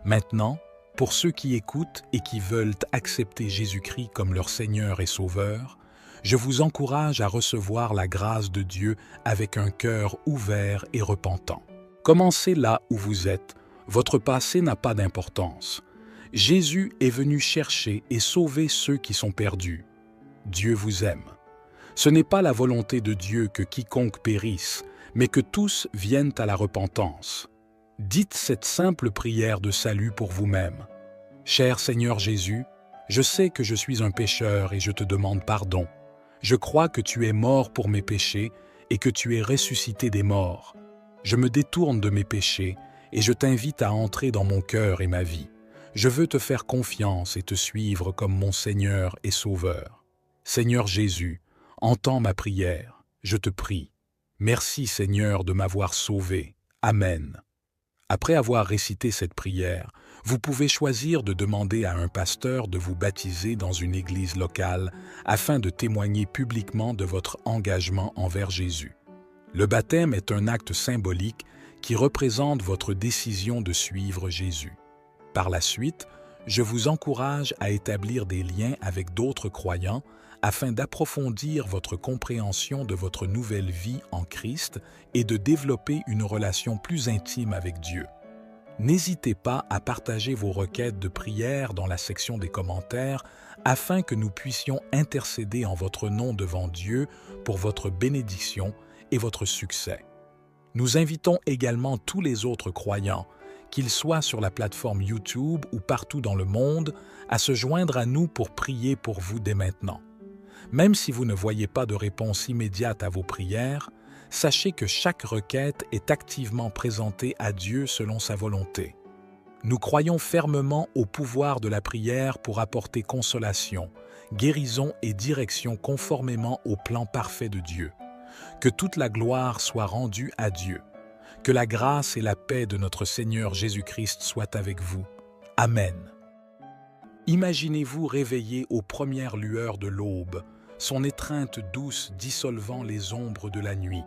Maintenant, pour ceux qui écoutent et qui veulent accepter Jésus-Christ comme leur Seigneur et Sauveur, je vous encourage à recevoir la grâce de Dieu avec un cœur ouvert et repentant. Commencez là où vous êtes. Votre passé n'a pas d'importance. Jésus est venu chercher et sauver ceux qui sont perdus. Dieu vous aime. Ce n'est pas la volonté de Dieu que quiconque périsse, mais que tous viennent à la repentance. Dites cette simple prière de salut pour vous-même. Cher Seigneur Jésus, je sais que je suis un pécheur et je te demande pardon. Je crois que tu es mort pour mes péchés et que tu es ressuscité des morts. Je me détourne de mes péchés et je t'invite à entrer dans mon cœur et ma vie. Je veux te faire confiance et te suivre comme mon Seigneur et Sauveur. Seigneur Jésus, entends ma prière, je te prie. Merci Seigneur de m'avoir sauvé. Amen. Après avoir récité cette prière, vous pouvez choisir de demander à un pasteur de vous baptiser dans une église locale afin de témoigner publiquement de votre engagement envers Jésus. Le baptême est un acte symbolique qui représente votre décision de suivre Jésus. Par la suite, je vous encourage à établir des liens avec d'autres croyants afin d'approfondir votre compréhension de votre nouvelle vie en Christ et de développer une relation plus intime avec Dieu. N'hésitez pas à partager vos requêtes de prière dans la section des commentaires afin que nous puissions intercéder en votre nom devant Dieu pour votre bénédiction et votre succès. Nous invitons également tous les autres croyants, qu'ils soient sur la plateforme YouTube ou partout dans le monde, à se joindre à nous pour prier pour vous dès maintenant. Même si vous ne voyez pas de réponse immédiate à vos prières, sachez que chaque requête est activement présentée à Dieu selon sa volonté. Nous croyons fermement au pouvoir de la prière pour apporter consolation, guérison et direction conformément au plan parfait de Dieu. Que toute la gloire soit rendue à Dieu. Que la grâce et la paix de notre Seigneur Jésus-Christ soient avec vous. Amen. Imaginez-vous réveillé aux premières lueurs de l'aube, son étreinte douce dissolvant les ombres de la nuit,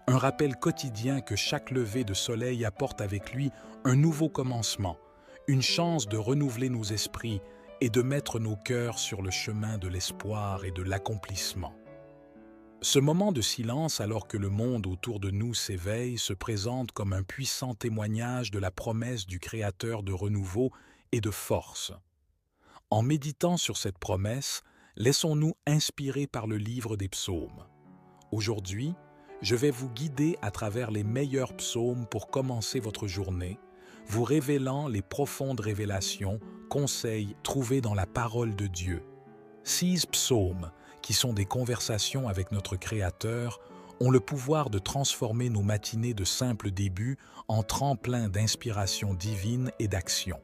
un rappel quotidien que chaque lever de soleil apporte avec lui un nouveau commencement, une chance de renouveler nos esprits et de mettre nos cœurs sur le chemin de l'espoir et de l'accomplissement. Ce moment de silence alors que le monde autour de nous s'éveille se présente comme un puissant témoignage de la promesse du Créateur de renouveau et de force. En méditant sur cette promesse, laissons-nous inspirer par le livre des psaumes. Aujourd'hui, je vais vous guider à travers les meilleurs psaumes pour commencer votre journée, vous révélant les profondes révélations, conseils trouvés dans la parole de Dieu. 6 psaumes, qui sont des conversations avec notre Créateur, ont le pouvoir de transformer nos matinées de simples débuts en tremplin d'inspiration divine et d'action.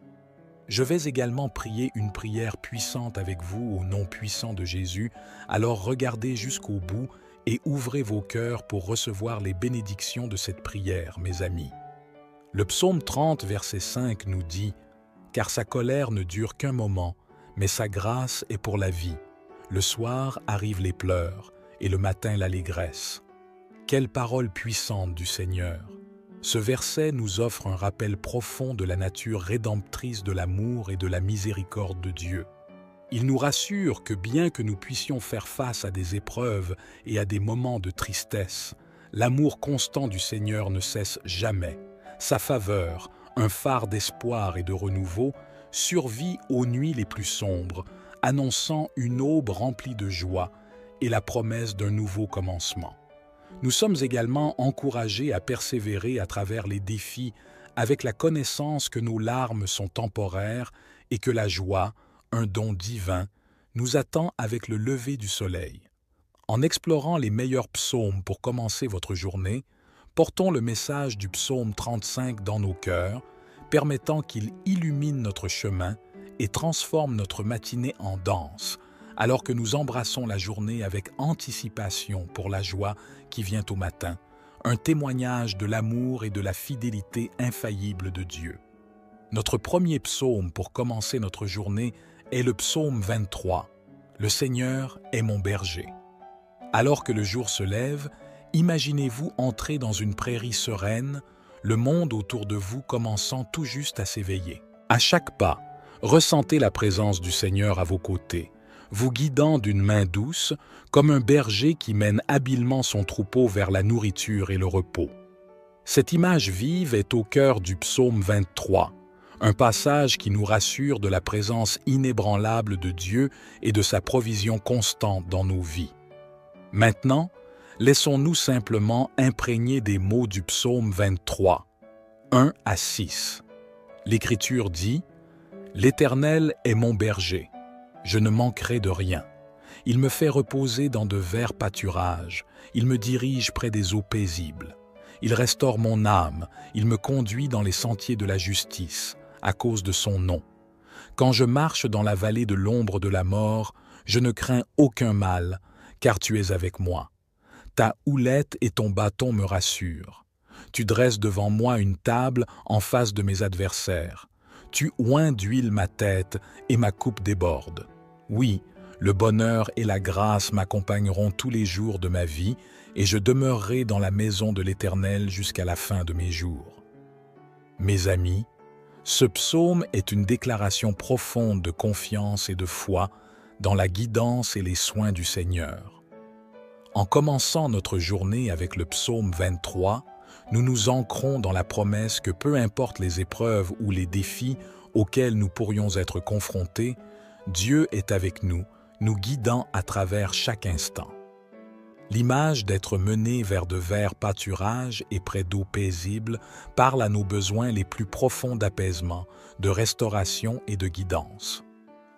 Je vais également prier une prière puissante avec vous au nom puissant de Jésus, alors regardez jusqu'au bout et ouvrez vos cœurs pour recevoir les bénédictions de cette prière, mes amis. Le psaume 30, verset 5 nous dit « Car sa colère ne dure qu'un moment, mais sa grâce est pour la vie. Le soir arrivent les pleurs, et le matin l'allégresse. » Quelle parole puissante du Seigneur! Ce verset nous offre un rappel profond de la nature rédemptrice de l'amour et de la miséricorde de Dieu. Il nous rassure que bien que nous puissions faire face à des épreuves et à des moments de tristesse, l'amour constant du Seigneur ne cesse jamais. Sa faveur, un phare d'espoir et de renouveau, survit aux nuits les plus sombres, annonçant une aube remplie de joie et la promesse d'un nouveau commencement. Nous sommes également encouragés à persévérer à travers les défis avec la connaissance que nos larmes sont temporaires et que la joie, un don divin, nous attend avec le lever du soleil. En explorant les meilleurs psaumes pour commencer votre journée, portons le message du psaume 35 dans nos cœurs, permettant qu'il illumine notre chemin et transforme notre matinée en danse, alors que nous embrassons la journée avec anticipation pour la joie qui vient au matin, un témoignage de l'amour et de la fidélité infaillible de Dieu. Notre premier psaume pour commencer notre journée est le psaume 23. Le Seigneur est mon berger. Alors que le jour se lève, imaginez-vous entrer dans une prairie sereine, le monde autour de vous commençant tout juste à s'éveiller. À chaque pas, ressentez la présence du Seigneur à vos côtés, vous guidant d'une main douce, comme un berger qui mène habilement son troupeau vers la nourriture et le repos. Cette image vive est au cœur du psaume 23, un passage qui nous rassure de la présence inébranlable de Dieu et de sa provision constante dans nos vies. Maintenant, laissons-nous simplement imprégner des mots du psaume 23, 1 à 6. L'Écriture dit « L'Éternel est mon berger, je ne manquerai de rien. Il me fait reposer dans de verts pâturages, il me dirige près des eaux paisibles. Il restaure mon âme, il me conduit dans les sentiers de la justice, à cause de son nom. Quand je marche dans la vallée de l'ombre de la mort, je ne crains aucun mal, car tu es avec moi. Ta houlette et ton bâton me rassurent. Tu dresses devant moi une table en face de mes adversaires. Tu oins d'huile ma tête et ma coupe déborde. Oui, le bonheur et la grâce m'accompagneront tous les jours de ma vie et je demeurerai dans la maison de l'Éternel jusqu'à la fin de mes jours. » Mes amis, ce psaume est une déclaration profonde de confiance et de foi dans la guidance et les soins du Seigneur. En commençant notre journée avec le psaume 23, nous nous ancrons dans la promesse que peu importe les épreuves ou les défis auxquels nous pourrions être confrontés, Dieu est avec nous, nous guidant à travers chaque instant. L'image d'être mené vers de verts pâturages et près d'eaux paisibles parle à nos besoins les plus profonds d'apaisement, de restauration et de guidance.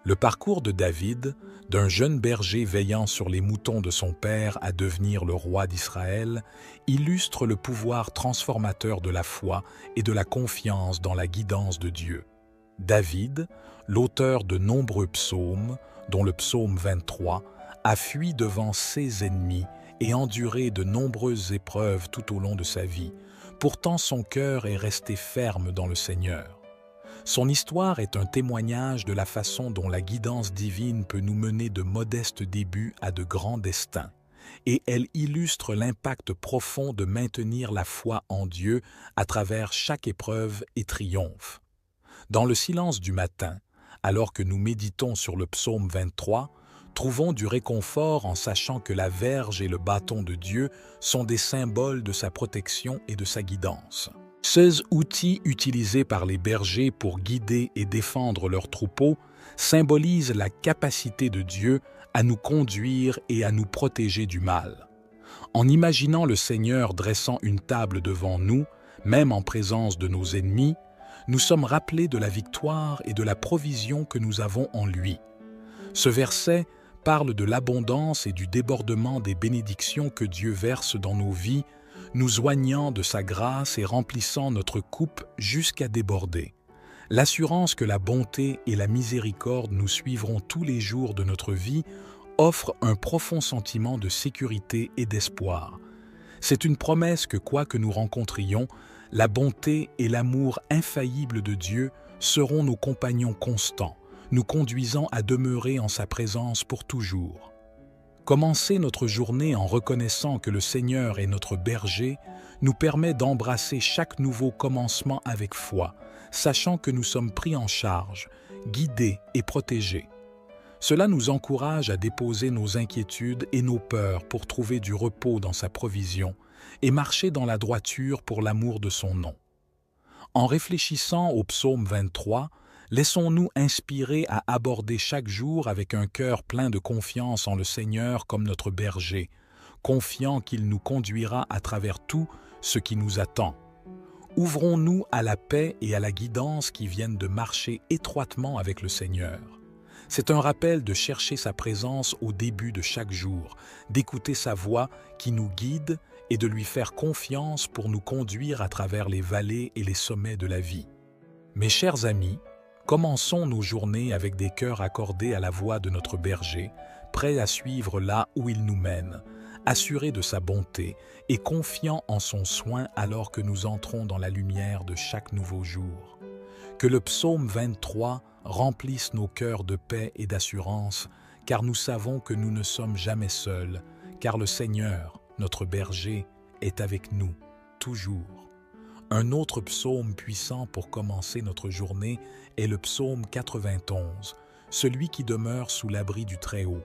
Le parcours de David, d'un jeune berger veillant sur les moutons de son père à devenir le roi d'Israël, illustre le pouvoir transformateur de la foi et de la confiance dans la guidance de Dieu. David, l'auteur de nombreux psaumes, dont le psaume 23, a fui devant ses ennemis et enduré de nombreuses épreuves tout au long de sa vie. Pourtant, son cœur est resté ferme dans le Seigneur. Son histoire est un témoignage de la façon dont la guidance divine peut nous mener de modestes débuts à de grands destins, et elle illustre l'impact profond de maintenir la foi en Dieu à travers chaque épreuve et triomphe. Dans le silence du matin, alors que nous méditons sur le psaume 23, trouvons du réconfort en sachant que la verge et le bâton de Dieu sont des symboles de sa protection et de sa guidance. Ces outils utilisés par les bergers pour guider et défendre leurs troupeaux symbolisent la capacité de Dieu à nous conduire et à nous protéger du mal. En imaginant le Seigneur dressant une table devant nous, même en présence de nos ennemis, nous sommes rappelés de la victoire et de la provision que nous avons en lui. Ce verset parle de l'abondance et du débordement des bénédictions que Dieu verse dans nos vies, nous oignant de sa grâce et remplissant notre coupe jusqu'à déborder. L'assurance que la bonté et la miséricorde nous suivront tous les jours de notre vie offre un profond sentiment de sécurité et d'espoir. C'est une promesse que quoi que nous rencontrions, La bonté et l'amour infaillible de Dieu seront nos compagnons constants, nous conduisant à demeurer en sa présence pour toujours. Commencer notre journée en reconnaissant que le Seigneur est notre berger nous permet d'embrasser chaque nouveau commencement avec foi, sachant que nous sommes pris en charge, guidés et protégés. Cela nous encourage à déposer nos inquiétudes et nos peurs pour trouver du repos dans sa provision et marcher dans la droiture pour l'amour de son nom. En réfléchissant au psaume 23, laissons-nous inspirer à aborder chaque jour avec un cœur plein de confiance en le Seigneur comme notre berger, confiant qu'il nous conduira à travers tout ce qui nous attend. Ouvrons-nous à la paix et à la guidance qui viennent de marcher étroitement avec le Seigneur. C'est un rappel de chercher sa présence au début de chaque jour, d'écouter sa voix qui nous guide et de lui faire confiance pour nous conduire à travers les vallées et les sommets de la vie. Mes chers amis, commençons nos journées avec des cœurs accordés à la voix de notre berger, prêts à suivre là où il nous mène, assurés de sa bonté et confiants en son soin alors que nous entrons dans la lumière de chaque nouveau jour. Que le psaume 23 remplisse nos cœurs de paix et d'assurance, car nous savons que nous ne sommes jamais seuls, car le Seigneur, notre berger, est avec nous, toujours. Un autre psaume puissant pour commencer notre journée est le psaume 91, celui qui demeure sous l'abri du Très-Haut.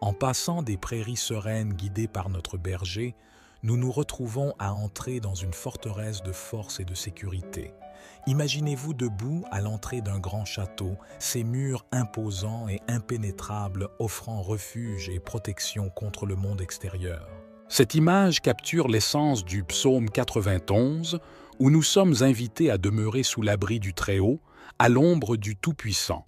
En passant des prairies sereines guidées par notre berger, nous nous retrouvons à entrer dans une forteresse de force et de sécurité. Imaginez-vous debout à l'entrée d'un grand château, ses murs imposants et impénétrables offrant refuge et protection contre le monde extérieur. Cette image capture l'essence du psaume 91, où nous sommes invités à demeurer sous l'abri du Très-Haut, à l'ombre du Tout-Puissant.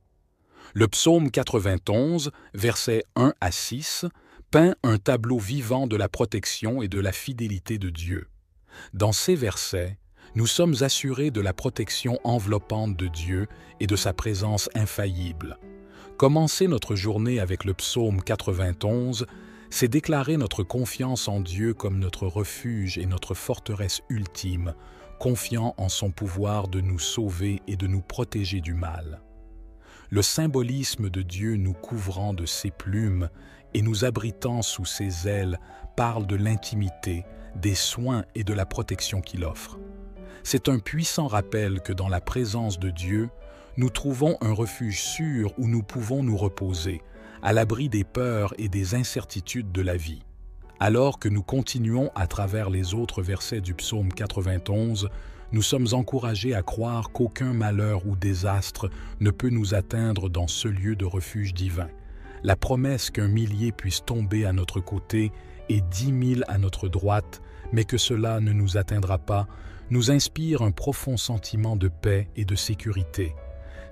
Le psaume 91, versets 1 à 6, peint un tableau vivant de la protection et de la fidélité de Dieu. Dans ces versets, nous sommes assurés de la protection enveloppante de Dieu et de sa présence infaillible. Commencer notre journée avec le psaume 91, c'est déclarer notre confiance en Dieu comme notre refuge et notre forteresse ultime, confiant en son pouvoir de nous sauver et de nous protéger du mal. Le symbolisme de Dieu nous couvrant de ses plumes et nous abritant sous ses ailes parle de l'intimité, des soins et de la protection qu'il offre. C'est un puissant rappel que dans la présence de Dieu, nous trouvons un refuge sûr où nous pouvons nous reposer, à l'abri des peurs et des incertitudes de la vie. Alors que nous continuons à travers les autres versets du psaume 91, nous sommes encouragés à croire qu'aucun malheur ou désastre ne peut nous atteindre dans ce lieu de refuge divin. La promesse qu'un millier puisse tomber à notre côté et 10 000 à notre droite, mais que cela ne nous atteindra pas, nous inspire un profond sentiment de paix et de sécurité.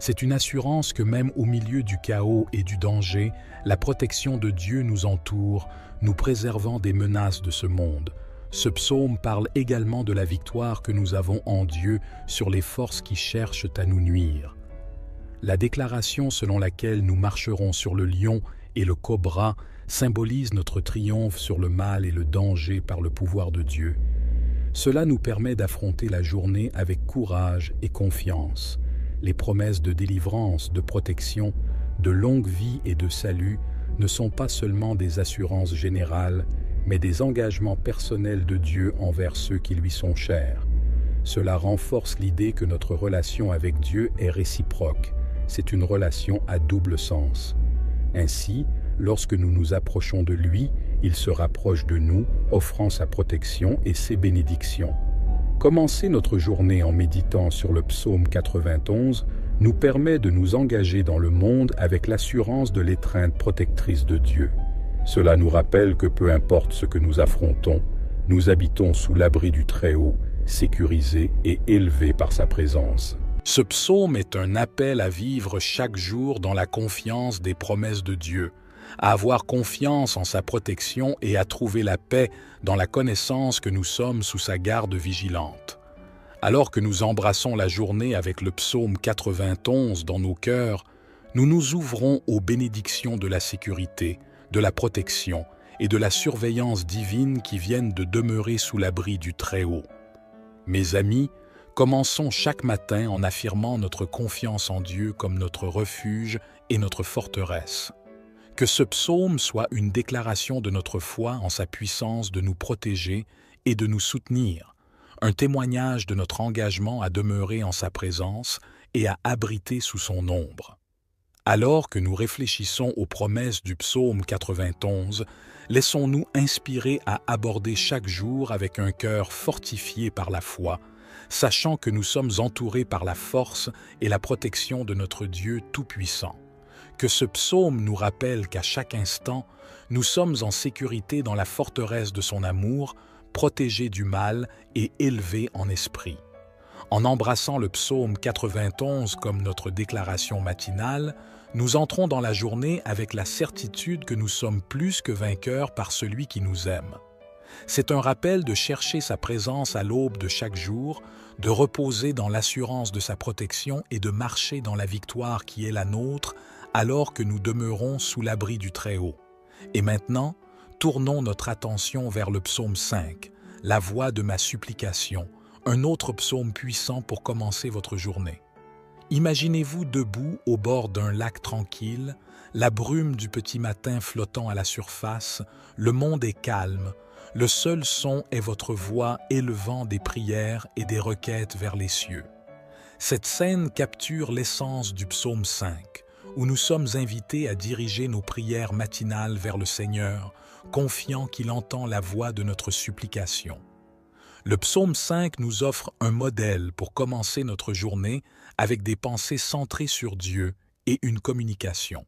C'est une assurance que même au milieu du chaos et du danger, la protection de Dieu nous entoure, nous préservant des menaces de ce monde. Ce psaume parle également de la victoire que nous avons en Dieu sur les forces qui cherchent à nous nuire. La déclaration selon laquelle nous marcherons sur le lion et le cobra symbolise notre triomphe sur le mal et le danger par le pouvoir de Dieu. Cela nous permet d'affronter la journée avec courage et confiance. Les promesses de délivrance, de protection, de longue vie et de salut ne sont pas seulement des assurances générales, mais des engagements personnels de Dieu envers ceux qui lui sont chers. Cela renforce l'idée que notre relation avec Dieu est réciproque. C'est une relation à double sens. Ainsi, lorsque nous nous approchons de lui, il se rapproche de nous, offrant sa protection et ses bénédictions. Commencer notre journée en méditant sur le psaume 91 nous permet de nous engager dans le monde avec l'assurance de l'étreinte protectrice de Dieu. Cela nous rappelle que peu importe ce que nous affrontons, nous habitons sous l'abri du Très-Haut, sécurisés et élevés par sa présence. Ce psaume est un appel à vivre chaque jour dans la confiance des promesses de Dieu, à avoir confiance en sa protection et à trouver la paix dans la connaissance que nous sommes sous sa garde vigilante. Alors que nous embrassons la journée avec le psaume 91 dans nos cœurs, nous nous ouvrons aux bénédictions de la sécurité, de la protection et de la surveillance divine qui viennent de demeurer sous l'abri du Très-Haut. Mes amis, commençons chaque matin en affirmant notre confiance en Dieu comme notre refuge et notre forteresse. Que ce psaume soit une déclaration de notre foi en sa puissance de nous protéger et de nous soutenir, un témoignage de notre engagement à demeurer en sa présence et à abriter sous son ombre. Alors que nous réfléchissons aux promesses du psaume 91, laissons-nous inspirer à aborder chaque jour avec un cœur fortifié par la foi, sachant que nous sommes entourés par la force et la protection de notre Dieu Tout-Puissant. Que ce psaume nous rappelle qu'à chaque instant, nous sommes en sécurité dans la forteresse de son amour, protégés du mal et élevés en esprit. En embrassant le psaume 91 comme notre déclaration matinale, nous entrons dans la journée avec la certitude que nous sommes plus que vainqueurs par celui qui nous aime. C'est un rappel de chercher sa présence à l'aube de chaque jour, de reposer dans l'assurance de sa protection et de marcher dans la victoire qui est la nôtre alors que nous demeurons sous l'abri du Très-Haut. Et maintenant, tournons notre attention vers le psaume 5, la voix de ma supplication, un autre psaume puissant pour commencer votre journée. Imaginez-vous debout au bord d'un lac tranquille, la brume du petit matin flottant à la surface, le monde est calme, le seul son est votre voix élevant des prières et des requêtes vers les cieux. Cette scène capture l'essence du psaume 5, où nous sommes invités à diriger nos prières matinales vers le Seigneur, confiant qu'il entend la voix de notre supplication. Le psaume 5 nous offre un modèle pour commencer notre journée avec des pensées centrées sur Dieu et une communication.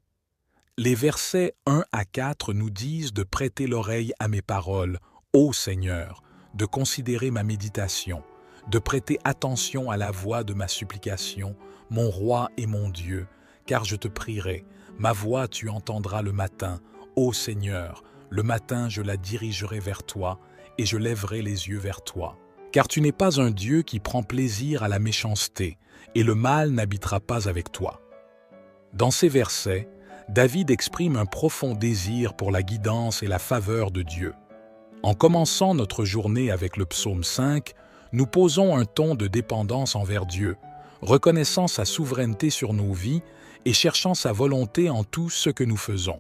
Les versets 1 à 4 nous disent de prêter l'oreille à mes paroles, ô Seigneur, de considérer ma méditation, de prêter attention à la voix de ma supplication, mon roi et mon Dieu, car je te prierai, ma voix tu entendras le matin, ô Seigneur, le matin je la dirigerai vers toi, et je lèverai les yeux vers toi. Car tu n'es pas un Dieu qui prend plaisir à la méchanceté, et le mal n'habitera pas avec toi. Dans ces versets, David exprime un profond désir pour la guidance et la faveur de Dieu. En commençant notre journée avec le psaume 5, nous posons un ton de dépendance envers Dieu, reconnaissant sa souveraineté sur nos vies et cherchant sa volonté en tout ce que nous faisons.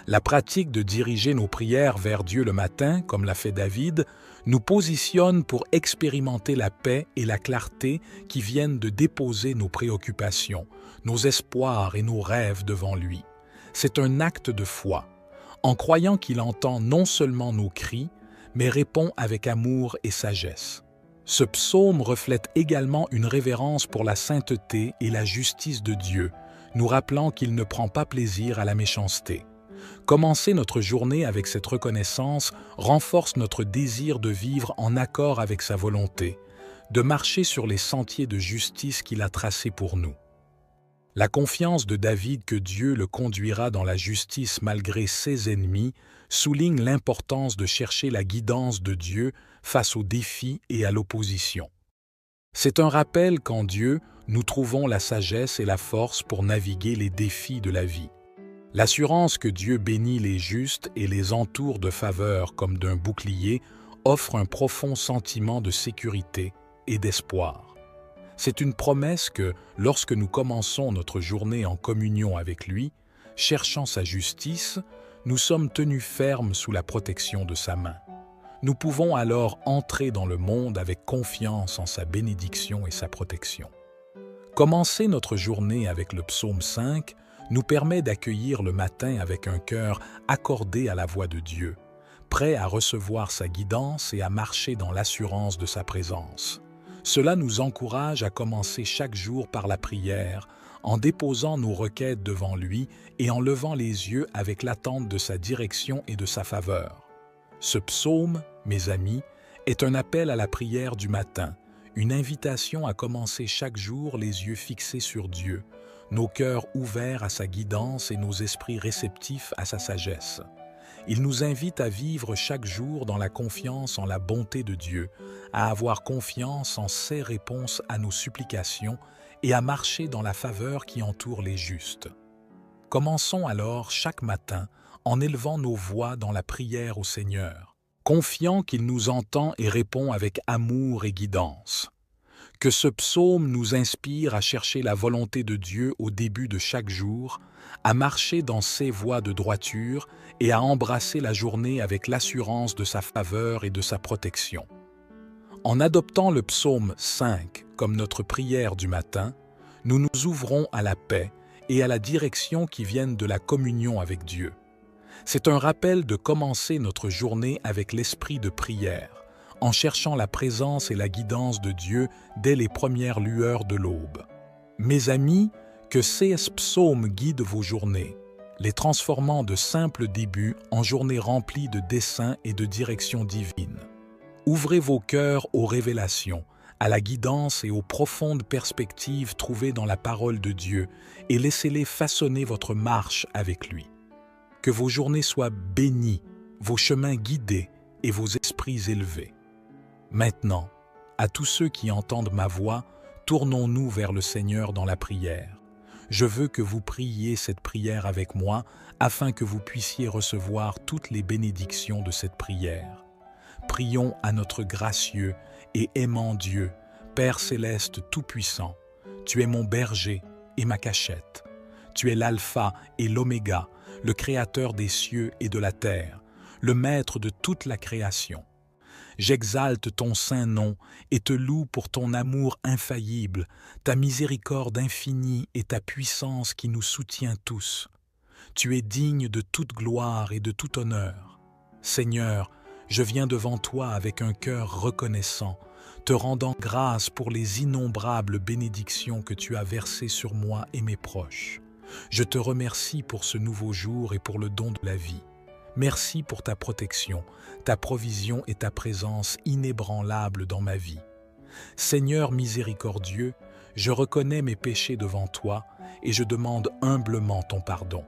La pratique de diriger nos prières vers Dieu le matin, comme l'a fait David, nous positionne pour expérimenter la paix et la clarté qui viennent de déposer nos préoccupations, nos espoirs et nos rêves devant lui. C'est un acte de foi, en croyant qu'il entend non seulement nos cris, mais répond avec amour et sagesse. Ce psaume reflète également une révérence pour la sainteté et la justice de Dieu, nous rappelant qu'il ne prend pas plaisir à la méchanceté. Commencer notre journée avec cette reconnaissance renforce notre désir de vivre en accord avec sa volonté, de marcher sur les sentiers de justice qu'il a tracés pour nous. La confiance de David que Dieu le conduira dans la justice malgré ses ennemis souligne l'importance de chercher la guidance de Dieu face aux défis et à l'opposition. C'est un rappel qu'en Dieu, nous trouvons la sagesse et la force pour naviguer les défis de la vie. L'assurance que Dieu bénit les justes et les entoure de faveur comme d'un bouclier offre un profond sentiment de sécurité et d'espoir. C'est une promesse que, lorsque nous commençons notre journée en communion avec lui, cherchant sa justice, nous sommes tenus fermes sous la protection de sa main. Nous pouvons alors entrer dans le monde avec confiance en sa bénédiction et sa protection. Commencer notre journée avec le psaume 5 nous permet d'accueillir le matin avec un cœur accordé à la voix de Dieu, prêt à recevoir sa guidance et à marcher dans l'assurance de sa présence. Cela nous encourage à commencer chaque jour par la prière, en déposant nos requêtes devant lui et en levant les yeux avec l'attente de sa direction et de sa faveur. Ce psaume, mes amis, est un appel à la prière du matin, une invitation à commencer chaque jour les yeux fixés sur Dieu, nos cœurs ouverts à sa guidance et nos esprits réceptifs à sa sagesse. Il nous invite à vivre chaque jour dans la confiance en la bonté de Dieu, à avoir confiance en ses réponses à nos supplications et à marcher dans la faveur qui entoure les justes. Commençons alors chaque matin en élevant nos voix dans la prière au Seigneur, confiant qu'il nous entend et répond avec amour et guidance. Que ce psaume nous inspire à chercher la volonté de Dieu au début de chaque jour, à marcher dans ses voies de droiture et à embrasser la journée avec l'assurance de sa faveur et de sa protection. En adoptant le psaume 5 comme notre prière du matin, nous nous ouvrons à la paix et à la direction qui viennent de la communion avec Dieu. C'est un rappel de commencer notre journée avec l'esprit de prière, en cherchant la présence et la guidance de Dieu dès les premières lueurs de l'aube. Mes amis, que ces psaumes guident vos journées, les transformant de simples débuts en journées remplies de desseins et de directions divines. Ouvrez vos cœurs aux révélations, à la guidance et aux profondes perspectives trouvées dans la parole de Dieu et laissez-les façonner votre marche avec lui. Que vos journées soient bénies, vos chemins guidés et vos esprits élevés. Maintenant, à tous ceux qui entendent ma voix, tournons-nous vers le Seigneur dans la prière. Je veux que vous priez cette prière avec moi afin que vous puissiez recevoir toutes les bénédictions de cette prière. Prions à notre gracieux et aimant Dieu, Père céleste tout-puissant. Tu es mon berger et ma cachette. Tu es l'alpha et l'oméga, le créateur des cieux et de la terre, le maître de toute la création. J'exalte ton saint nom et te loue pour ton amour infaillible, ta miséricorde infinie et ta puissance qui nous soutient tous. Tu es digne de toute gloire et de tout honneur. Seigneur, je viens devant toi avec un cœur reconnaissant, te rendant grâce pour les innombrables bénédictions que tu as versées sur moi et mes proches. Je te remercie pour ce nouveau jour et pour le don de la vie. Merci pour ta protection, ta provision et ta présence inébranlable dans ma vie. Seigneur miséricordieux, je reconnais mes péchés devant toi et je demande humblement ton pardon.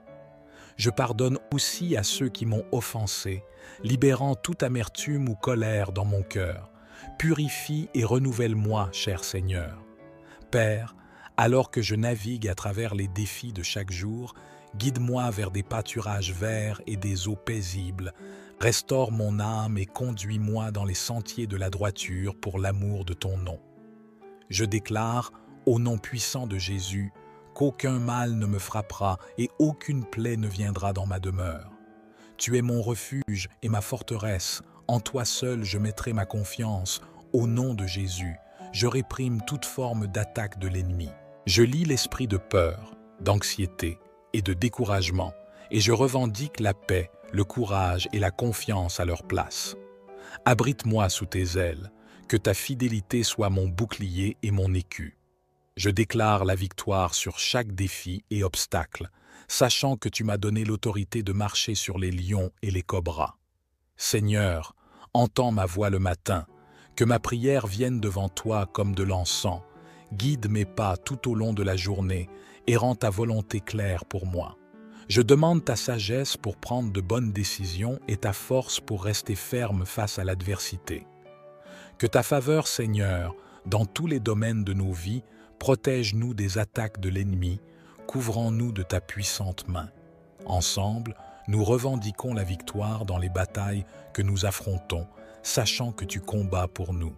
Je pardonne aussi à ceux qui m'ont offensé, libérant toute amertume ou colère dans mon cœur. Purifie et renouvelle-moi, cher Seigneur. Père, alors que je navigue à travers les défis de chaque jour, guide-moi vers des pâturages verts et des eaux paisibles. Restaure mon âme et conduis-moi dans les sentiers de la droiture pour l'amour de ton nom. Je déclare, au nom puissant de Jésus, qu'aucun mal ne me frappera et aucune plaie ne viendra dans ma demeure. Tu es mon refuge et ma forteresse. En toi seul je mettrai ma confiance. Au nom de Jésus, je réprime toute forme d'attaque de l'ennemi. Je lis l'esprit de peur, d'anxiété et de découragement, et je revendique la paix, le courage et la confiance à leur place. Abrite-moi sous tes ailes, que ta fidélité soit mon bouclier et mon écu. Je déclare la victoire sur chaque défi et obstacle, sachant que tu m'as donné l'autorité de marcher sur les lions et les cobras. Seigneur, entends ma voix le matin, que ma prière vienne devant toi comme de l'encens, guide mes pas tout au long de la journée et rends ta volonté claire pour moi. Je demande ta sagesse pour prendre de bonnes décisions et ta force pour rester ferme face à l'adversité. Que ta faveur, Seigneur, dans tous les domaines de nos vies, protège-nous des attaques de l'ennemi, couvrons-nous de ta puissante main. Ensemble, nous revendiquons la victoire dans les batailles que nous affrontons, sachant que tu combats pour nous.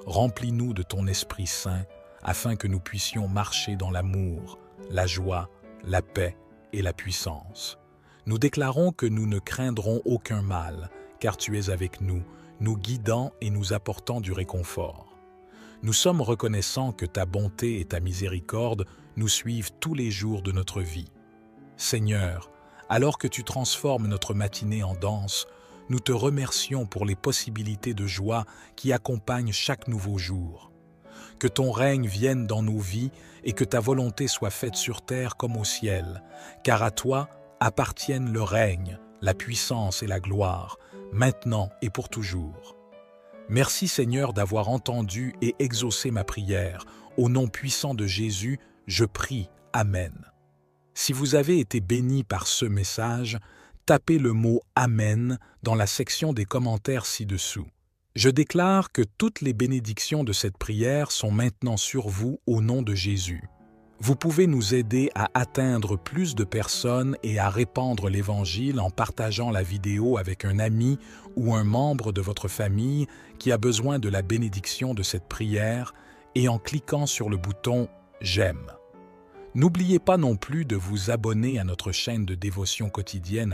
Remplis-nous de ton Esprit Saint, afin que nous puissions marcher dans l'amour, la joie, la paix et la puissance. Nous déclarons que nous ne craindrons aucun mal, car tu es avec nous, nous guidant et nous apportant du réconfort. Nous sommes reconnaissants que ta bonté et ta miséricorde nous suivent tous les jours de notre vie. Seigneur, alors que tu transformes notre matinée en danse, nous te remercions pour les possibilités de joie qui accompagnent chaque nouveau jour. Que ton règne vienne dans nos vies et que ta volonté soit faite sur terre comme au ciel, car à toi appartiennent le règne, la puissance et la gloire, maintenant et pour toujours. Merci Seigneur d'avoir entendu et exaucé ma prière. Au nom puissant de Jésus, je prie. Amen. Si vous avez été béni par ce message, tapez le mot « Amen » dans la section des commentaires ci-dessous. Je déclare que toutes les bénédictions de cette prière sont maintenant sur vous au nom de Jésus. Vous pouvez nous aider à atteindre plus de personnes et à répandre l'Évangile en partageant la vidéo avec un ami ou un membre de votre famille qui a besoin de la bénédiction de cette prière et en cliquant sur le bouton « J'aime ». N'oubliez pas non plus de vous abonner à notre chaîne de dévotion quotidienne